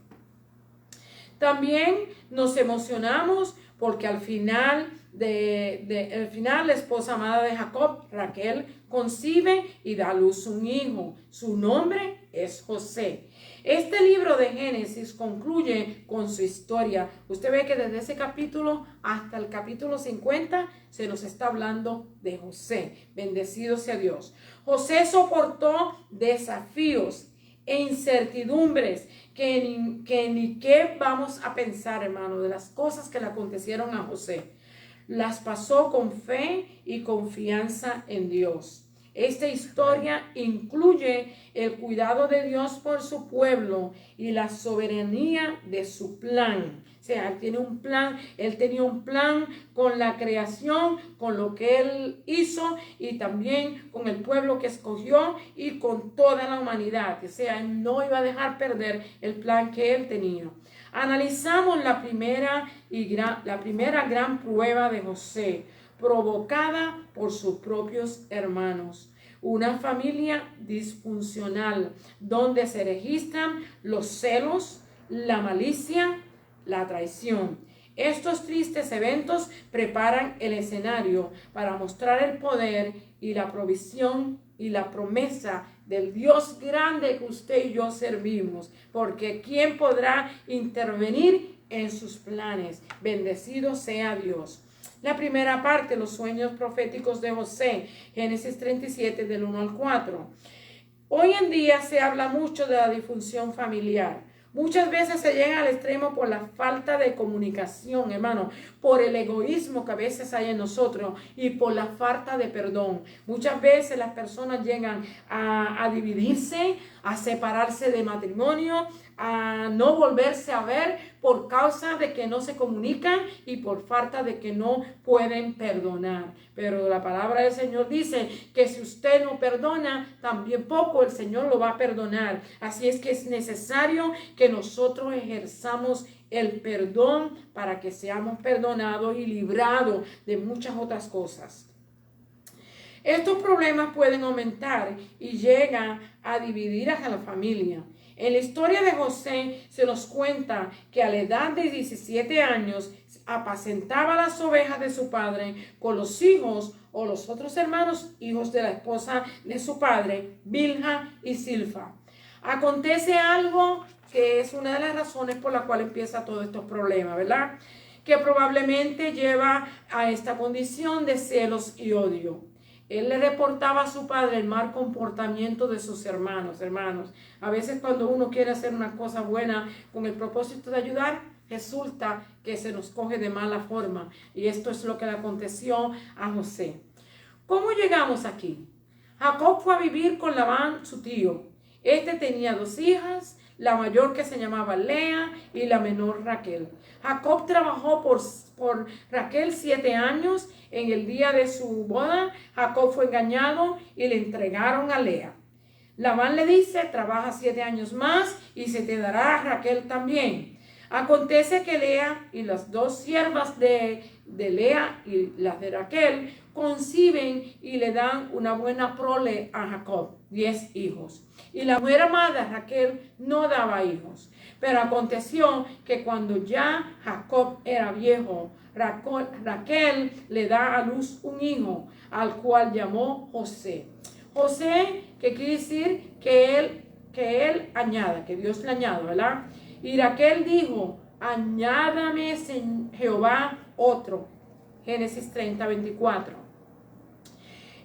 También nos emocionamos porque al final la esposa amada de Jacob, Raquel, concibe y da a luz un hijo. Su nombre es José. Este libro de Génesis concluye con su historia. Usted ve que desde ese capítulo hasta el capítulo 50 se nos está hablando de José. Bendecido sea Dios. José soportó desafíos e incertidumbres que ni qué vamos a pensar, hermano, de las cosas que le acontecieron a José. Las pasó con fe y confianza en Dios. Esta historia incluye el cuidado de Dios por su pueblo y la soberanía de su plan. O sea, él tenía un plan con la creación, con lo que él hizo y también con el pueblo que escogió y con toda la humanidad. O sea, él no iba a dejar perder el plan que él tenía. Analizamos la primera gran prueba de José, provocada por sus propios hermanos. Una familia disfuncional donde se registran los celos, la malicia, la traición. Estos tristes eventos preparan el escenario para mostrar el poder y la provisión y la promesa del Dios grande que usted y yo servimos, porque ¿quién podrá intervenir en sus planes? Bendecido sea Dios. La primera parte, los sueños proféticos de José, Génesis 37 del 1 al 4. Hoy en día se habla mucho de la disfunción familiar. Muchas veces se llega al extremo por la falta de comunicación, hermano, por el egoísmo que a veces hay en nosotros y por la falta de perdón. Muchas veces las personas llegan a dividirse, a separarse de matrimonio, a no volverse a ver por causa de que no se comunican y por falta de que no pueden perdonar. Pero la palabra del Señor dice que si usted no perdona, también poco el Señor lo va a perdonar. Así es que es necesario que nosotros ejerzamos el perdón para que seamos perdonados y librados de muchas otras cosas. Estos problemas pueden aumentar y llegan a dividir a la familia. En la historia de José se nos cuenta que a la edad de 17 años apacentaba las ovejas de su padre con los hijos o los otros hermanos, hijos de la esposa de su padre, Bilha y Silfa. Acontece algo que es una de las razones por la cual empieza todos estos problemas, ¿verdad? Que probablemente lleva a esta condición de celos y odio. Él le reportaba a su padre el mal comportamiento de sus hermanos. A veces cuando uno quiere hacer una cosa buena con el propósito de ayudar, resulta que se nos coge de mala forma. Y esto es lo que le aconteció a José. ¿Cómo llegamos aquí? Jacob fue a vivir con Labán, su tío. Este tenía 2 hijas, la mayor que se llamaba Lea y la menor Raquel. Jacob trabajó por Raquel 7 años. En el día de su boda, Jacob fue engañado y le entregaron a Lea. Labán le dice, trabaja 7 años más y se te dará a Raquel también. Acontece que Lea y las 2 siervas de Lea y las de Raquel conciben y le dan una buena prole a Jacob, 10 hijos. Y la mujer amada Raquel no daba hijos. Pero aconteció que cuando ya Jacob era viejo, Raquel le da a luz un hijo, al cual llamó José. José, que quiere decir que él añada, que Dios le añada, ¿verdad? Y Raquel dijo, añádame Jehová otro. Génesis 30:24.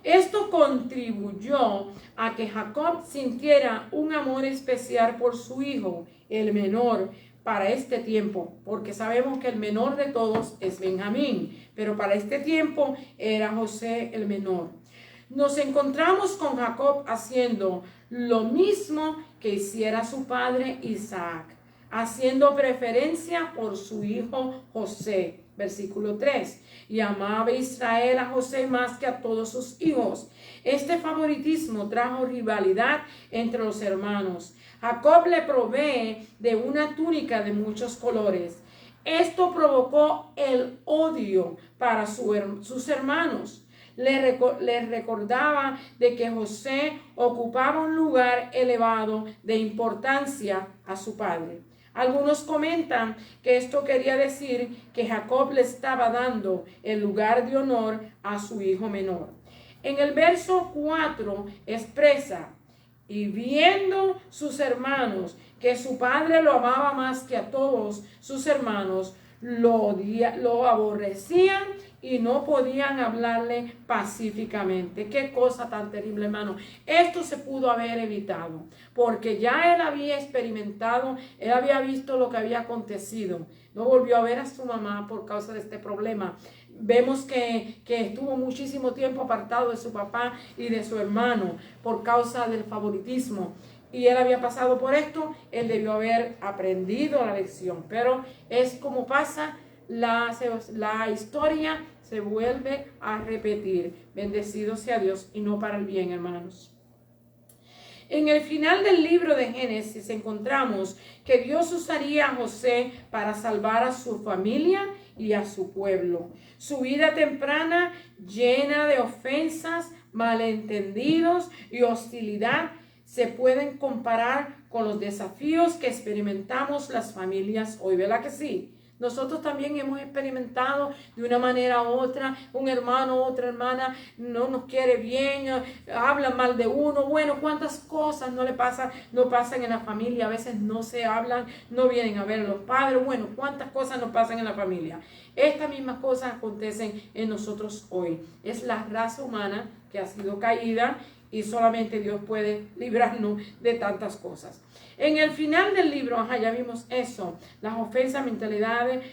Esto contribuyó a que Jacob sintiera un amor especial por su hijo, el menor, para este tiempo, porque sabemos que el menor de todos es Benjamín, pero para este tiempo era José el menor. Nos encontramos con Jacob haciendo lo mismo que hiciera su padre Isaac, haciendo preferencia por su hijo José. Versículo 3. Y amaba Israel a José más que a todos sus hijos. Este favoritismo trajo rivalidad entre los hermanos. Jacob le provee de una túnica de muchos colores. Esto provocó el odio para sus hermanos. Les recordaba de que José ocupaba un lugar elevado de importancia a su padre. Algunos comentan que esto quería decir que Jacob le estaba dando el lugar de honor a su hijo menor. En el verso 4 expresa: y viendo sus hermanos que su padre lo amaba más que a todos sus hermanos, lo aborrecían y no podían hablarle pacíficamente. Qué cosa tan terrible, hermano. Esto se pudo haber evitado, porque ya él había experimentado, él había visto lo que había acontecido. No volvió a ver a su mamá por causa de este problema. Vemos que estuvo muchísimo tiempo apartado de su papá y de su hermano por causa del favoritismo. Y él había pasado por esto, él debió haber aprendido la lección. Pero es como pasa, la historia se vuelve a repetir. Bendecido sea Dios, y no para el bien, hermanos. En el final del libro de Génesis encontramos que Dios usaría a José para salvar a su familia y a su pueblo. Su vida temprana, llena de ofensas, malentendidos y hostilidad, se pueden comparar con los desafíos que experimentamos las familias hoy, ¿verdad que sí? Nosotros también hemos experimentado de una manera u otra, un hermano o otra hermana no nos quiere bien, habla mal de uno. Bueno, cuántas cosas no pasan en la familia, a veces no se hablan, no vienen a ver a los padres. Bueno, cuántas cosas no pasan en la familia. Estas mismas cosas acontecen en nosotros hoy. Es la raza humana que ha sido caída y solamente Dios puede librarnos de tantas cosas. En el final del libro, ya vimos eso, las ofensas, mentalidades,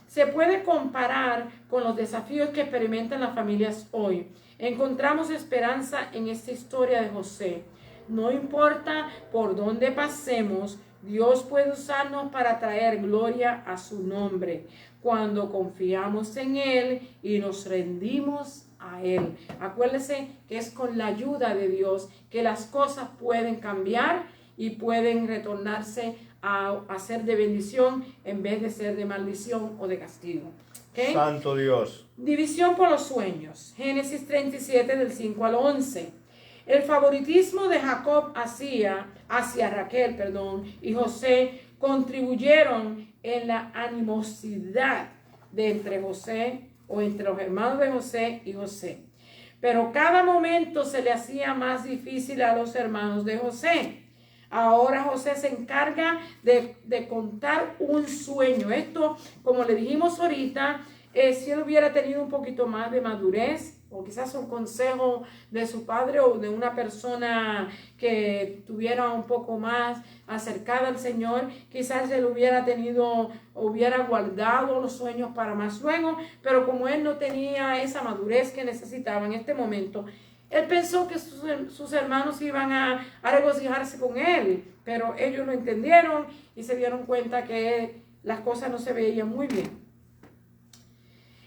se puede comparar con los desafíos que experimentan las familias hoy. Encontramos esperanza en esta historia de José. No importa por dónde pasemos, Dios puede usarnos para traer gloria a su nombre cuando confiamos en Él y nos rendimos a Él. Acuérdese que es con la ayuda de Dios que las cosas pueden cambiar y pueden retornarse a ser de bendición en vez de ser de maldición o de castigo. ¿Okay? Santo Dios. División por los sueños. Génesis 37 del 5 al 11. El favoritismo de Jacob hacia Raquel, y José contribuyeron en la animosidad de entre los hermanos de José y José. Pero cada momento se le hacía más difícil a los hermanos de José. Ahora José se encarga de contar un sueño. Esto, como le dijimos ahorita, si él hubiera tenido un poquito más de madurez, o quizás un consejo de su padre o de una persona que tuviera un poco más acercada al Señor, quizás él hubiera guardado los sueños para más luego, pero como él no tenía esa madurez que necesitaba en este momento, él pensó que sus hermanos iban a regocijarse con él, pero ellos lo entendieron y se dieron cuenta que las cosas no se veían muy bien.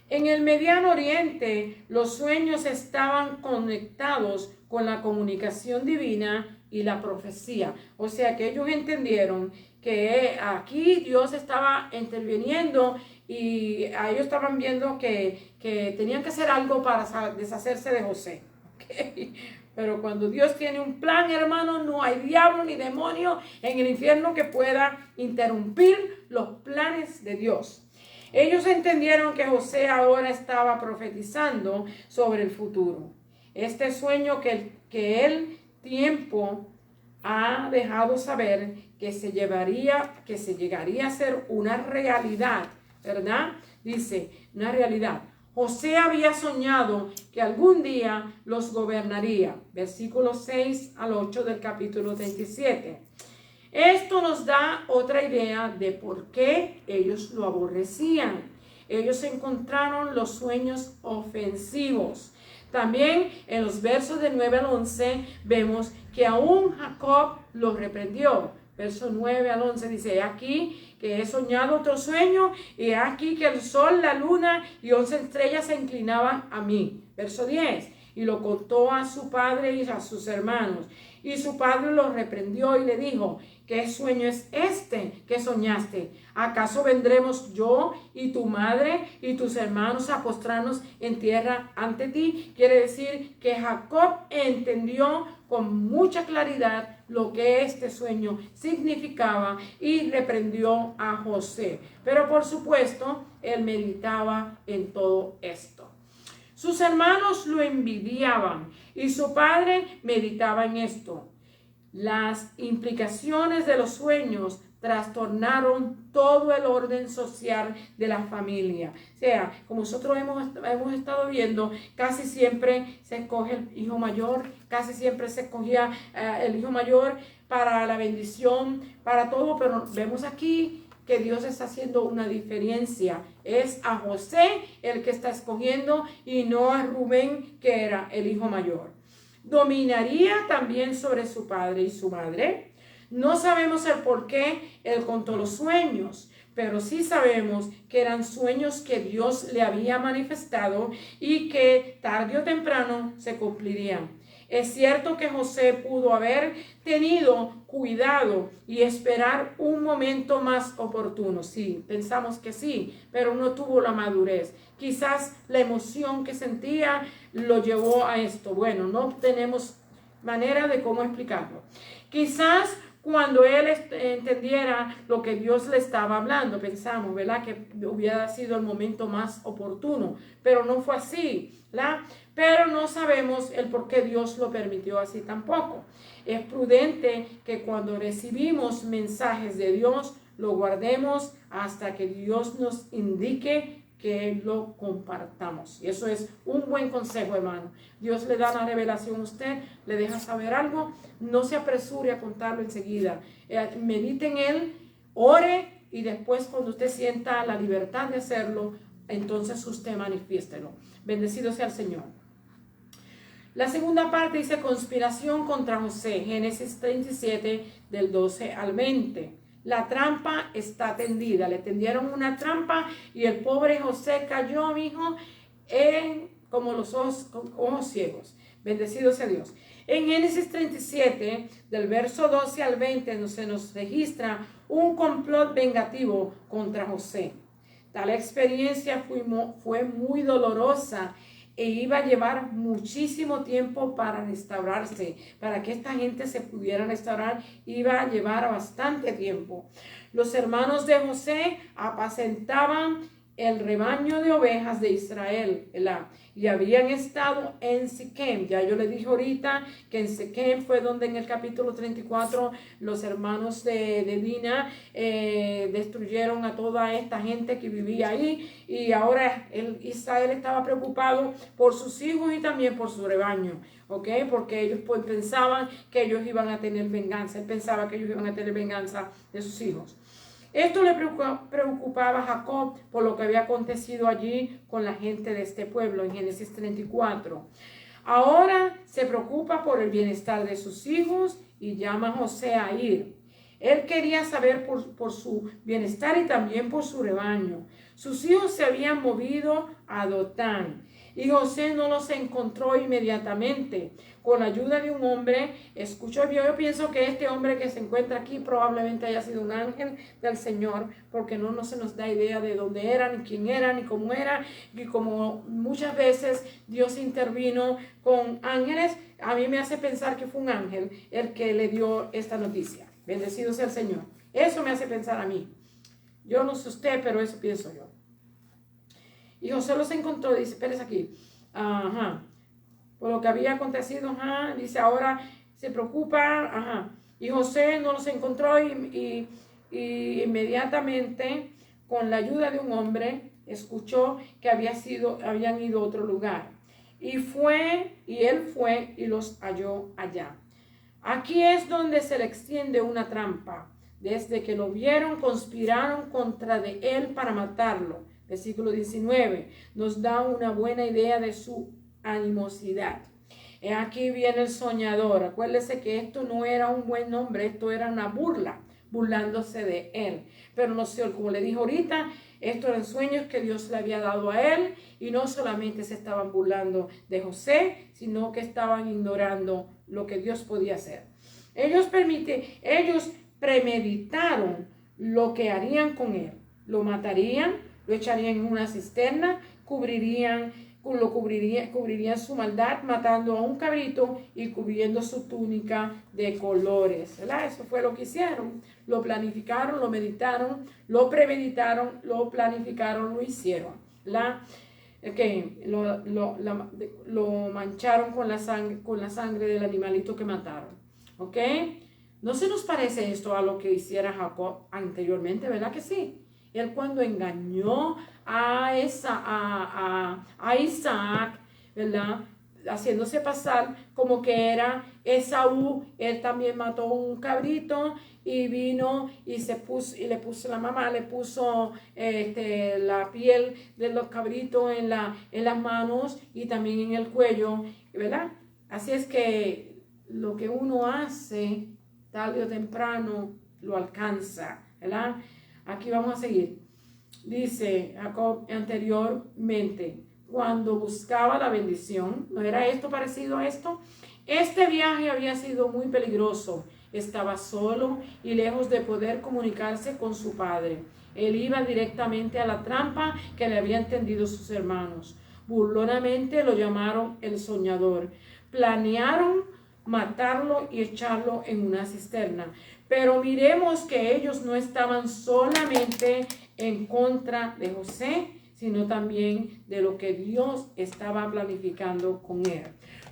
En el Mediano Oriente, los sueños estaban conectados con la comunicación divina y la profecía. O sea que ellos entendieron que aquí Dios estaba interviniendo y ellos estaban viendo que tenían que hacer algo para deshacerse de José. ¿Okay? Pero cuando Dios tiene un plan, hermano, no hay diablo ni demonio en el infierno que pueda interrumpir los planes de Dios. Ellos entendieron que José ahora estaba profetizando sobre el futuro. Este sueño que el tiempo ha dejado saber que se llegaría a ser una realidad, ¿verdad? Dice, una realidad. José había soñado que algún día los gobernaría. Versículos 6 al 8 del capítulo 37. Esto nos da otra idea de por qué ellos lo aborrecían. Ellos encontraron los sueños ofensivos. También en los versos del 9 al 11 vemos que aún Jacob los reprendió. Verso 9 al 11 dice, aquí que he soñado otro sueño y aquí que el sol, la luna y 11 estrellas se inclinaban a mí. Verso 10, y lo contó a su padre y a sus hermanos. Y su padre lo reprendió y le dijo, ¿qué sueño es este que soñaste? ¿Acaso vendremos yo y tu madre y tus hermanos a postrarnos en tierra ante ti? Quiere decir que Jacob entendió con mucha claridad lo que este sueño significaba y reprendió a José. Pero por supuesto, él meditaba en todo esto. Sus hermanos lo envidiaban y su padre meditaba en esto. Las implicaciones de los sueños trastornaron todo el orden social de la familia. O sea, como nosotros hemos estado viendo, casi siempre se escoge el hijo mayor, casi siempre se escogía el hijo mayor para la bendición, para todo, pero vemos aquí que Dios está haciendo una diferencia. Es a José el que está escogiendo y no a Rubén, que era el hijo mayor. Dominaría también sobre su padre y su madre. No sabemos el por qué él contó los sueños, pero sí sabemos que eran sueños que Dios le había manifestado y que tarde o temprano se cumplirían. Es cierto que José pudo haber tenido cuidado y esperar un momento más oportuno. Sí, pensamos que sí, pero no tuvo la madurez. Quizás la emoción que sentía lo llevó a esto. Bueno, no tenemos manera de cómo explicarlo. Quizás cuando él entendiera lo que Dios le estaba hablando, pensamos, ¿verdad?, que hubiera sido el momento más oportuno, pero no fue así, ¿verdad? Pero no sabemos el por qué Dios lo permitió así tampoco. Es prudente que cuando recibimos mensajes de Dios, lo guardemos hasta que Dios nos indique que lo compartamos. Y eso es un buen consejo, hermano. Dios le da la revelación a usted, le deja saber algo, no se apresure a contarlo enseguida. Medite en él, ore y después cuando usted sienta la libertad de hacerlo, entonces usted manifiéstelo. Bendecido sea el Señor. La segunda parte dice conspiración contra José, Génesis 37 del 12 al 20. La trampa está tendida. Le tendieron una trampa y el pobre José cayó, mi hijo, como los ojos ciegos. Bendecido sea Dios. En Génesis 37, del verso 12 al 20, se nos registra un complot vengativo contra José. Tal experiencia fue muy dolorosa e iba a llevar muchísimo tiempo para restaurarse. Para que esta gente se pudiera restaurar, iba a llevar bastante tiempo. Los hermanos de José apacentaban el rebaño de ovejas de Israel, ¿verdad? Y habían estado en Siquem. Ya yo le dije ahorita que en Siquem fue donde en el capítulo 34 los hermanos de Dina destruyeron a toda esta gente que vivía ahí. Y ahora Israel estaba preocupado por sus hijos y también por su rebaño, ¿ok? Porque ellos pensaban que ellos iban a tener venganza. Él pensaba que ellos iban a tener venganza de sus hijos. Esto le preocupaba a Jacob por lo que había acontecido allí con la gente de este pueblo en Génesis 34. Ahora se preocupa por el bienestar de sus hijos y llama a José a ir. Él quería saber por su bienestar y también por su rebaño. Sus hijos se habían movido a Dotán y José no los encontró inmediatamente. Con la ayuda de un hombre, yo pienso que este hombre que se encuentra aquí probablemente haya sido un ángel del Señor, porque no se nos da idea de dónde era, ni quién era, ni cómo era, y como muchas veces Dios intervino con ángeles, a mí me hace pensar que fue un ángel el que le dio esta noticia. Bendecido sea el Señor. Eso me hace pensar a mí. Yo no sé usted, pero eso pienso yo. Y José los encontró, dice, espérese aquí. Por lo que había acontecido, dice, ahora se preocupa, Y José no los encontró y inmediatamente, con la ayuda de un hombre, escuchó que habían ido a otro lugar. Y él fue y los halló allá. Aquí es donde se le extiende una trampa. Desde que lo vieron, conspiraron contra de él para matarlo. Versículo 19 nos da una buena idea de su animosidad. Aquí viene el soñador. Acuérdese que esto no era un buen nombre, esto era una burla, burlándose de él. Pero no sé, como le dije ahorita, estos eran sueños que Dios le había dado a él, y no solamente se estaban burlando de José, sino que estaban ignorando lo que Dios podía hacer. Ellos premeditaron lo que harían con él. Lo matarían, lo echarían en una cisterna, cubrirían su maldad matando a un cabrito y cubriendo su túnica de colores, ¿verdad? Eso fue lo que hicieron. Lo planificaron, lo meditaron, lo premeditaron, lo planificaron, lo hicieron. Lo mancharon con la sangre del animalito que mataron. ¿Ok? ¿No se nos parece esto a lo que hiciera Jacob anteriormente? ¿Verdad que sí? Él cuando engañó a Isaac, ¿verdad? Haciéndose pasar como que era Esaú, él también mató un cabrito y vino y la mamá le puso la piel de los cabritos en las manos y también en el cuello, ¿verdad? Así es que lo que uno hace tarde o temprano lo alcanza, ¿verdad? Aquí vamos a seguir. Dice Jacob anteriormente, cuando buscaba la bendición, ¿no era esto parecido a esto? Este viaje había sido muy peligroso. Estaba solo y lejos de poder comunicarse con su padre. Él iba directamente a la trampa que le habían tendido sus hermanos. Burlonamente lo llamaron el soñador. Planearon matarlo y echarlo en una cisterna. Pero miremos que ellos no estaban solamente en contra de José, sino también de lo que Dios estaba planificando con él.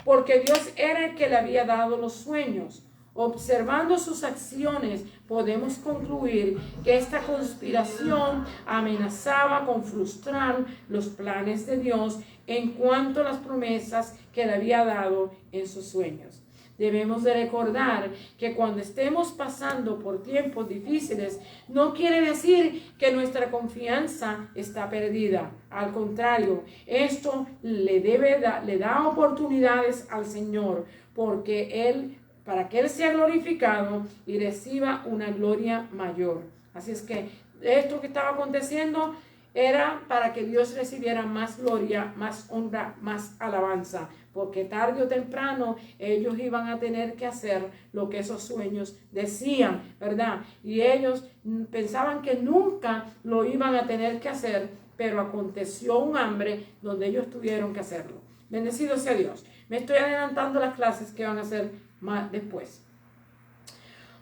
Porque Dios era el que le había dado los sueños. Observando sus acciones, podemos concluir que esta conspiración amenazaba con frustrar los planes de Dios en cuanto a las promesas que le había dado en sus sueños. Debemos de recordar que cuando estemos pasando por tiempos difíciles, no quiere decir que nuestra confianza está perdida. Al contrario, esto le da oportunidades al Señor, para que Él sea glorificado y reciba una gloria mayor. Así es que esto que estaba aconteciendo era para que Dios recibiera más gloria, más honra, más alabanza, porque tarde o temprano ellos iban a tener que hacer lo que esos sueños decían, ¿verdad? Y ellos pensaban que nunca lo iban a tener que hacer, pero aconteció un hambre donde ellos tuvieron que hacerlo. Bendecido sea Dios. Me estoy adelantando las clases que van a hacer más después.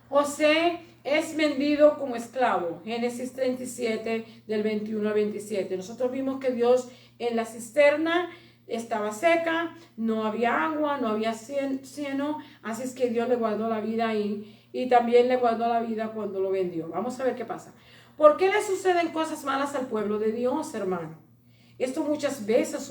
José es vendido como esclavo. Génesis 37 del 21 al 27. Nosotros vimos que Dios en la cisterna estaba seca, no había agua, no había cieno, así es que Dios le guardó la vida ahí y también le guardó la vida cuando lo vendió. Vamos a ver qué pasa. ¿Por qué le suceden cosas malas al pueblo de Dios, hermano? Esto muchas veces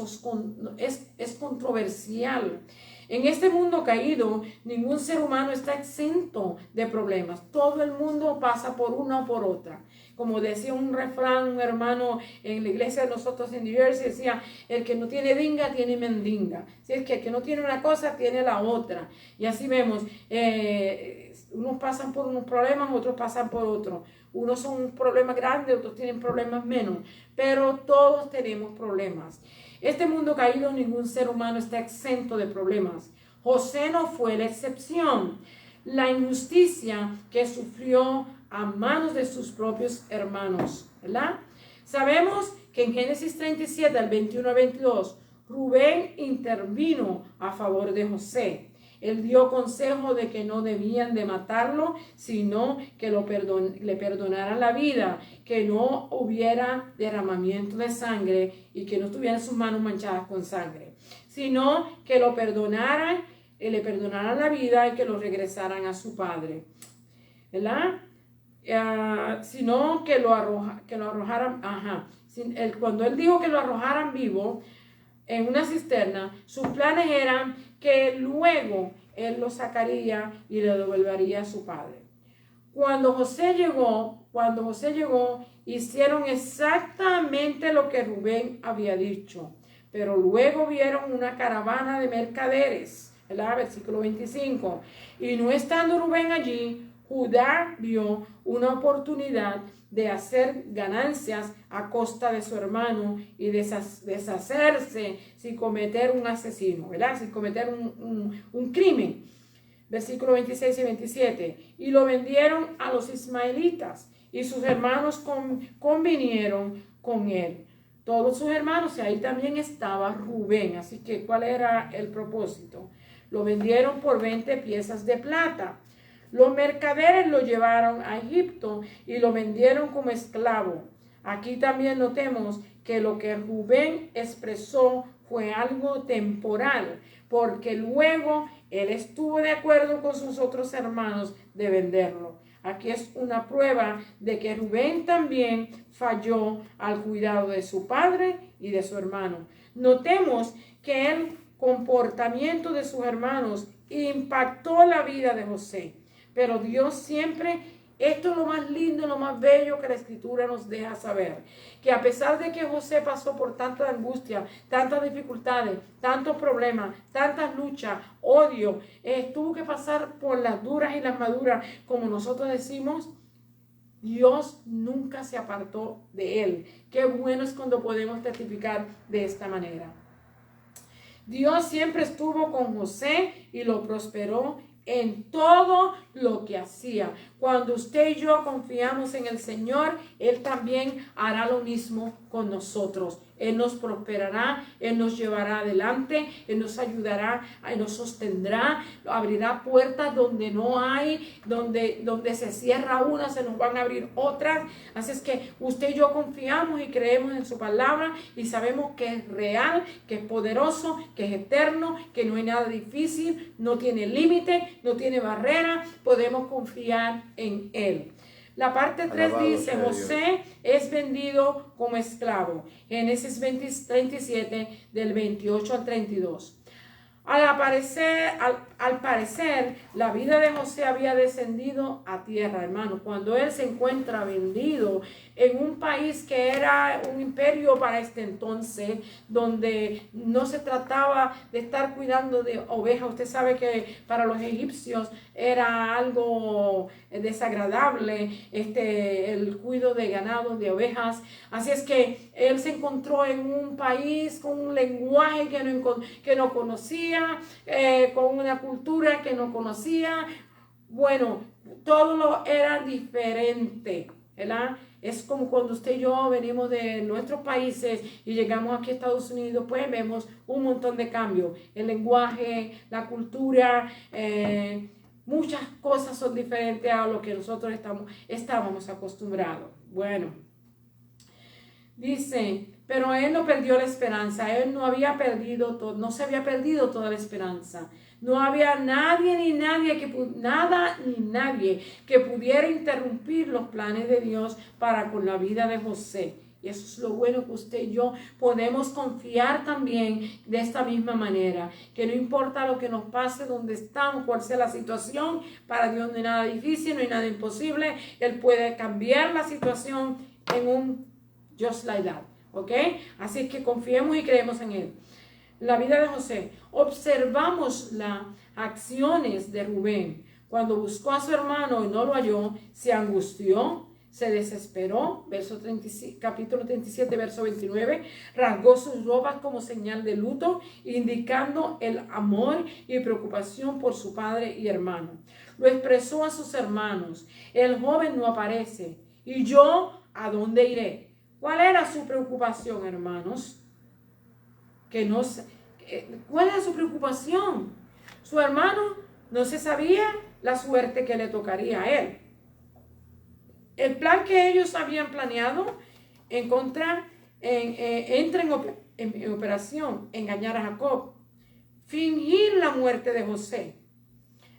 es controversial. En este mundo caído, ningún ser humano está exento de problemas. Todo el mundo pasa por una o por otra. Como decía un refrán, un hermano en la iglesia de nosotros en New Jersey, decía, el que no tiene dinga, tiene mendinga. Si es que el que no tiene una cosa, tiene la otra. Y así vemos, unos pasan por unos problemas, otros pasan por otros. Unos son problemas grandes, otros tienen problemas menos. Pero todos tenemos problemas. Este mundo caído, ningún ser humano está exento de problemas. José no fue la excepción. La injusticia que sufrió a manos de sus propios hermanos, ¿verdad? Sabemos que en Génesis 37, al 21 al 22, Rubén intervino a favor de José. Él dio consejo de que no debían de matarlo, sino que le perdonaran la vida, que no hubiera derramamiento de sangre y que no tuvieran sus manos manchadas con sangre, sino que lo perdonaran, le perdonaran la vida y que lo regresaran a su padre, ¿verdad? Sino que lo arrojaran, Cuando él dijo que lo arrojaran vivo en una cisterna, sus planes eran que luego él lo sacaría y le devolvería a su padre. Cuando José llegó, hicieron exactamente lo que Rubén había dicho, pero luego vieron una caravana de mercaderes, ¿verdad? Versículo 25. Y no estando Rubén allí, Judá vio una oportunidad de hacer ganancias a costa de su hermano y deshacerse sin cometer un asesino, ¿verdad? Sin cometer un crimen. Versículos 26 y 27. Y lo vendieron a los ismaelitas y sus hermanos convinieron con él. Todos sus hermanos, y ahí también estaba Rubén. Así que, ¿cuál era el propósito? Lo vendieron por 20 piezas de plata. Los mercaderes lo llevaron a Egipto y lo vendieron como esclavo. Aquí también notemos que lo que Rubén expresó fue algo temporal, porque luego él estuvo de acuerdo con sus otros hermanos de venderlo. Aquí es una prueba de que Rubén también falló al cuidado de su padre y de su hermano. Notemos que el comportamiento de sus hermanos impactó la vida de José. Pero Dios siempre, esto es lo más lindo, lo más bello que la Escritura nos deja saber, que a pesar de que José pasó por tanta angustia, tantas dificultades, tantos problemas, tantas luchas, odio, tuvo que pasar por las duras y las maduras, como nosotros decimos, Dios nunca se apartó de él. Qué bueno es cuando podemos testificar de esta manera. Dios siempre estuvo con José y lo prosperó en todo lo que hacía. Cuando usted y yo confiamos en el Señor, Él también hará lo mismo con nosotros. Él nos prosperará, Él nos llevará adelante, Él nos ayudará, Él nos sostendrá, abrirá puertas donde no hay, donde se cierra una, se nos van a abrir otras. Así es que usted y yo confiamos y creemos en su palabra y sabemos que es real, que es poderoso, que es eterno, que no hay nada difícil, no tiene límite, no tiene barrera, podemos confiar en Él. La parte 3 dice, José es vendido como esclavo. Génesis 37, del 28 al 32. Al parecer, la vida de José había descendido a tierra, hermano. Cuando él se encuentra vendido en un país que era un imperio para este entonces, donde no se trataba de estar cuidando de ovejas. Usted sabe que para los egipcios era algo desagradable el cuidado de ganado, de ovejas. Así es que él se encontró en un país con un lenguaje que no conocía, con una cultura que no conocía. Bueno, todo era diferente, ¿verdad? Es como cuando usted y yo venimos de nuestros países y llegamos aquí a Estados Unidos, pues vemos un montón de cambios. El lenguaje, la cultura, muchas cosas son diferentes a lo que nosotros estábamos acostumbrados. Bueno, dice, pero él no perdió la esperanza, él no se había perdido toda la esperanza. No había nadie ni nadie que pudiera interrumpir los planes de Dios para con la vida de José. Y eso es lo bueno, que usted y yo podemos confiar también de esta misma manera, que no importa lo que nos pase, donde estamos, cuál sea la situación, para Dios no hay nada difícil, no hay nada imposible. Él puede cambiar la situación en un just like that, ¿ok? Así que confiemos y creemos en Él. La vida de José, observamos las acciones de Rubén. Cuando buscó a su hermano y no lo halló, se angustió, se desesperó, capítulo 37, verso 29, rasgó sus ropas como señal de luto, indicando el amor y preocupación por su padre y hermano. Lo expresó a sus hermanos, el joven no aparece, ¿y yo a dónde iré? ¿Cuál era su preocupación, hermanos? ¿Cuál era su preocupación? Su hermano no se sabía la suerte que le tocaría a él. El plan que ellos habían planeado entra en operación, engañar a Jacob, fingir la muerte de José,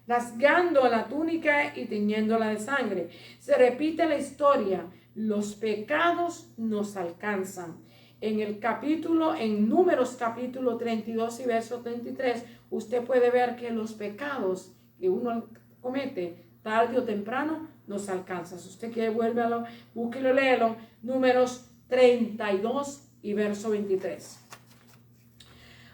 rasgando la túnica y tiñéndola de sangre. Se repite la historia. los pecados nos alcanzan. En Números capítulo 32 y verso 33, usted puede ver que los pecados que uno comete tarde o temprano nos alcanzan. Si usted quiere, vuélvelo, búsquelo, léelo. Números 32 y verso 23.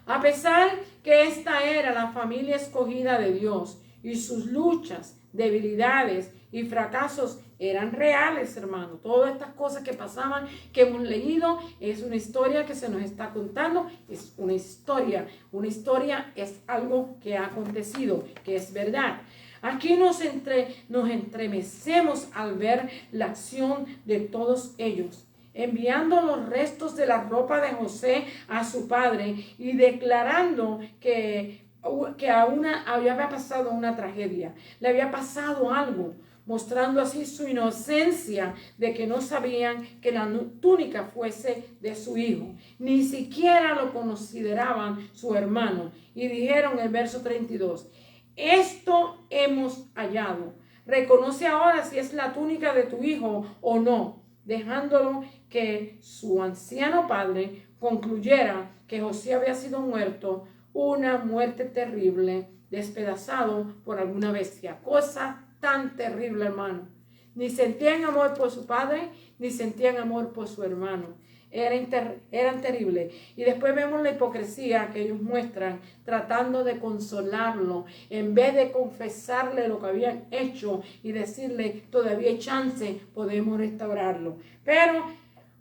A pesar que esta era la familia escogida de Dios y sus luchas, debilidades y fracasos eran reales, hermano. Todas estas cosas que pasaban, que hemos leído, es una historia que se nos está contando, es una historia. Una historia es algo que ha acontecido, que es verdad. Aquí nos entremecemos al ver la acción de todos ellos, enviando los restos de la ropa de José a su padre y declarando que había pasado una tragedia, le había pasado algo, mostrando así su inocencia de que no sabían que la túnica fuese de su hijo. Ni siquiera lo consideraban su hermano. Y dijeron en el verso 32, esto hemos hallado. Reconoce ahora si es la túnica de tu hijo o no, dejándolo que su anciano padre concluyera que José había sido muerto, una muerte terrible, despedazado por alguna bestia. Cosa tan terrible, hermano. Ni sentían amor por su padre, ni sentían amor por su hermano. Eran terribles. Y después vemos la hipocresía que ellos muestran tratando de consolarlo, en vez de confesarle lo que habían hecho y decirle, todavía hay chance, podemos restaurarlo. Pero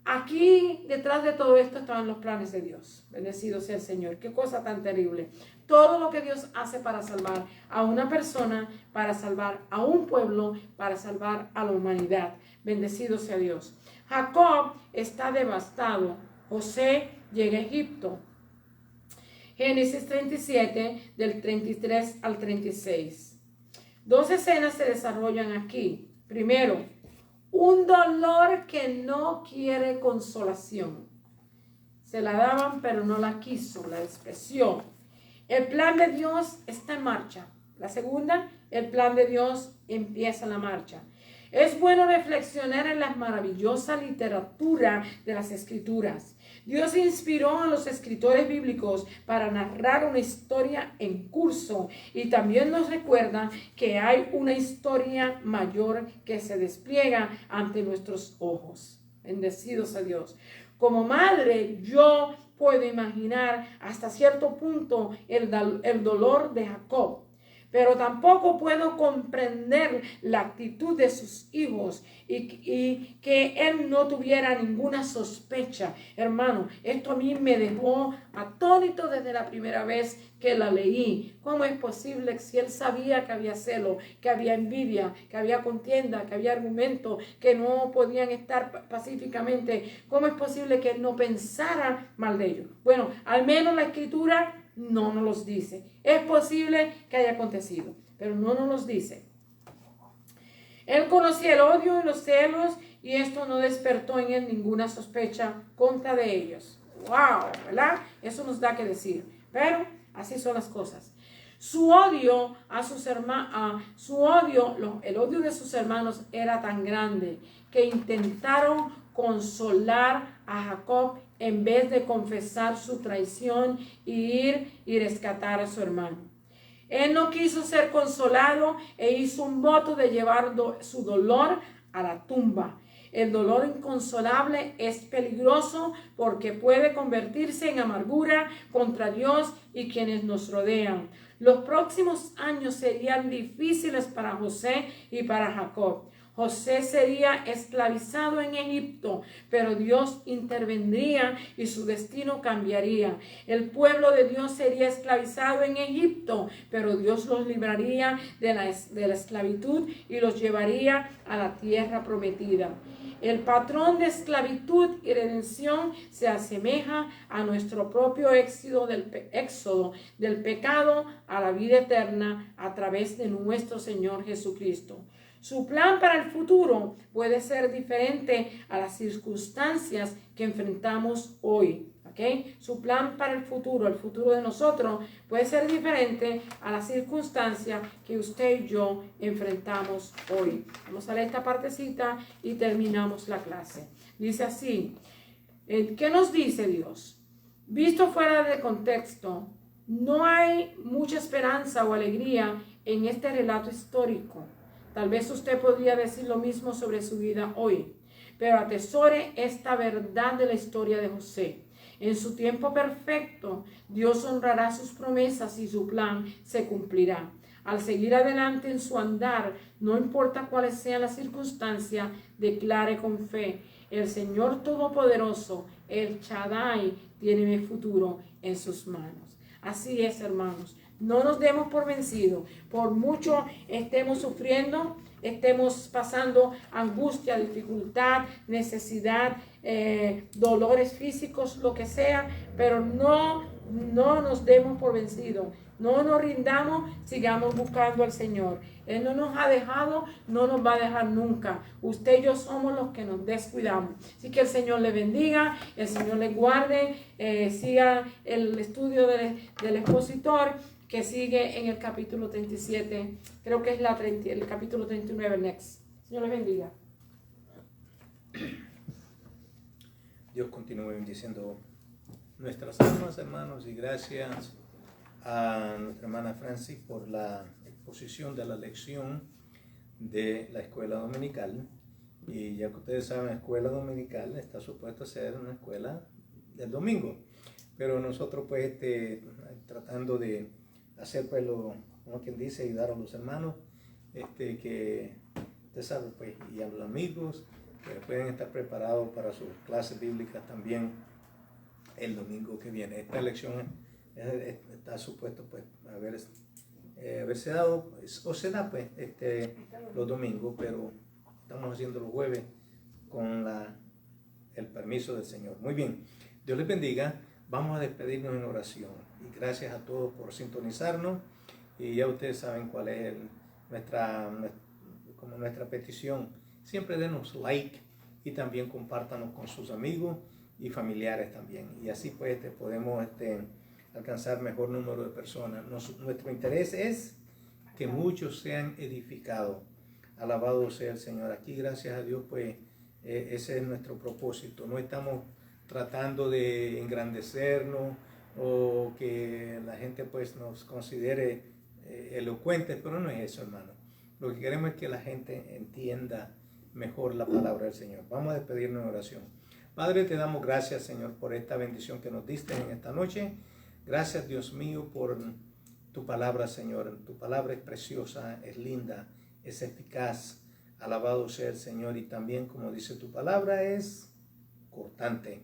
aquí detrás de todo esto estaban los planes de Dios. Bendecido sea el Señor. Qué cosa tan terrible. Todo lo que Dios hace para salvar a una persona, para salvar a un pueblo, para salvar a la humanidad. Bendecido sea Dios. Jacob está devastado. José llega a Egipto. Génesis 37, del 33 al 36. Dos escenas se desarrollan aquí. Primero, un dolor que no quiere consolación. Se la daban, pero no la quiso, la despreció. El plan de Dios está en marcha. La segunda, el plan de Dios empieza la marcha. Es bueno reflexionar en la maravillosa literatura de las Escrituras. Dios inspiró a los escritores bíblicos para narrar una historia en curso y también nos recuerda que hay una historia mayor que se despliega ante nuestros ojos. Bendecidos a Dios. Como madre, yo puedo imaginar hasta cierto punto el dolor de Jacob. Pero tampoco puedo comprender la actitud de sus hijos y que él no tuviera ninguna sospecha. Hermano, esto a mí me dejó atónito desde la primera vez que la leí. ¿Cómo es posible que si él sabía que había celo, que había envidia, que había contienda, que había argumentos, que no podían estar pacíficamente? ¿Cómo es posible que él no pensara mal de ellos? Bueno, al menos la Escritura no nos los dice. Es posible que haya acontecido, pero no nos los dice. Él conocía el odio y los celos y esto no despertó en él ninguna sospecha contra de ellos. ¡Wow! ¿Verdad? Eso nos da que decir. Pero así son las cosas. Su odio a sus hermanos, el odio de sus hermanos era tan grande que intentaron consolar a Jacob en vez de confesar su traición y ir y rescatar a su hermano. Él no quiso ser consolado e hizo un voto de llevar su dolor a la tumba. El dolor inconsolable es peligroso porque puede convertirse en amargura contra Dios y quienes nos rodean. Los próximos años serían difíciles para José y para Jacob. José sería esclavizado en Egipto, pero Dios intervendría y su destino cambiaría. El pueblo de Dios sería esclavizado en Egipto, pero Dios los libraría de la esclavitud y los llevaría a la tierra prometida. El patrón de esclavitud y redención se asemeja a nuestro propio éxodo del pecado a la vida eterna a través de nuestro Señor Jesucristo. Su plan para el futuro puede ser diferente a las circunstancias que enfrentamos hoy. ¿ok? Su plan para el futuro de nosotros, puede ser diferente a la circunstancia que usted y yo enfrentamos hoy. Vamos a leer esta partecita y terminamos la clase. Dice así, ¿qué nos dice Dios? Visto fuera de contexto, no hay mucha esperanza o alegría en este relato histórico. Tal vez usted podría decir lo mismo sobre su vida hoy, pero atesore esta verdad de la historia de José. En su tiempo perfecto, Dios honrará sus promesas y su plan se cumplirá. Al seguir adelante en su andar, no importa cuáles sean las circunstancias, declare con fe: el Señor Todopoderoso, el Shaddai, tiene mi futuro en sus manos. Así es, hermanos. No nos demos por vencidos. Por mucho estemos sufriendo, estemos pasando angustia, dificultad, necesidad, dolores físicos, lo que sea, pero no nos demos por vencidos. No nos rindamos, sigamos buscando al Señor. Él no nos ha dejado, no nos va a dejar nunca. Usted y yo somos los que nos descuidamos. Así que el Señor le bendiga, el Señor le guarde, siga el estudio del expositor, que sigue en el capítulo 37, creo que es el capítulo 39 next. Señor les bendiga. Dios continúe bendiciendo nuestras almas, hermanos, y gracias a nuestra hermana Francis por la exposición de la lección de la escuela dominical. Y ya que ustedes saben, la escuela dominical está supuesta a ser una escuela del domingo, pero nosotros pues tratando de hacer pues como quien dice, ayudar a los hermanos que usted sabe pues, y a los amigos que pueden estar preparados para sus clases bíblicas también el domingo que viene. Esta lección está supuesto pues haberse dado o se da pues los domingos, pero estamos haciendo los jueves con el permiso del Señor. Muy bien, Dios les bendiga. Vamos a despedirnos en oración y gracias a todos por sintonizarnos, y ya ustedes saben cuál es nuestra petición. Siempre denos like y también compártanos con sus amigos y familiares también, y así pues podemos alcanzar mejor número de personas. Nuestro interés es que muchos sean edificados. Alabado sea el Señor. Aquí gracias a Dios pues ese es nuestro propósito. No estamos tratando de engrandecernos o que la gente pues nos considere elocuentes, pero no es eso, hermano. Lo que queremos es que la gente entienda mejor la palabra del Señor. Vamos a despedirnos en oración. Padre, te damos gracias, Señor, por esta bendición que nos diste en esta noche. Gracias, Dios mío, por tu palabra, Señor. Tu palabra es preciosa, es linda, es eficaz. Alabado sea el Señor. Y también, como dice tu palabra, es cortante,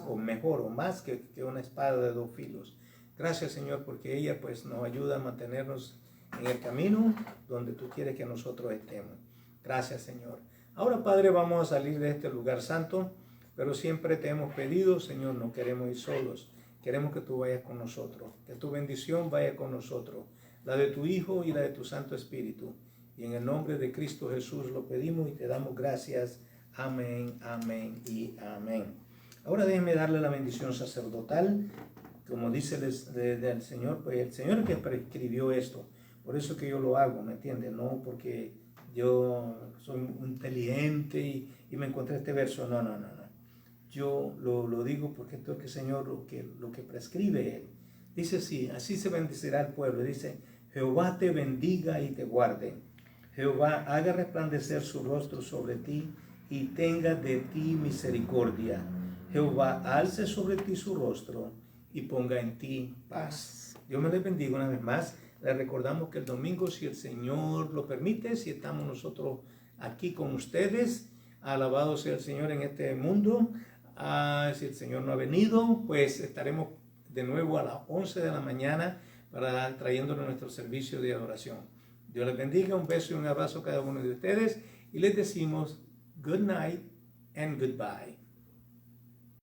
o mejor o más que una espada de dos filos. Gracias, Señor, porque ella pues nos ayuda a mantenernos en el camino donde tú quieres que nosotros estemos. Gracias, Señor. Ahora, Padre, vamos a salir de este lugar santo, pero siempre te hemos pedido, Señor, no queremos ir solos. Queremos que tú vayas con nosotros, que tu bendición vaya con nosotros, la de tu Hijo y la de tu Santo Espíritu. Y en el nombre de Cristo Jesús lo pedimos y te damos gracias. Amén, amén y amén. Ahora déjenme darle la bendición sacerdotal, como dice el Señor, pues el Señor es que prescribió esto, por eso que yo lo hago, ¿me entiendes? No porque yo soy inteligente y me encontré este verso, no. Yo lo digo porque esto es que el Señor lo que prescribe Él. Dice así se bendecirá el pueblo. Dice: Jehová te bendiga y te guarde. Jehová haga resplandecer su rostro sobre ti y tenga de ti misericordia. Jehová alce sobre ti su rostro y ponga en ti paz. Dios me les bendiga una vez más. Les recordamos que el domingo, si el Señor lo permite, si estamos nosotros aquí con ustedes, alabado sea el Señor en este mundo. Si el Señor no ha venido, pues estaremos de nuevo a las 11 de la mañana para trayéndonos nuestro servicio de adoración. Dios les bendiga, un beso y un abrazo a cada uno de ustedes y les decimos good night and goodbye.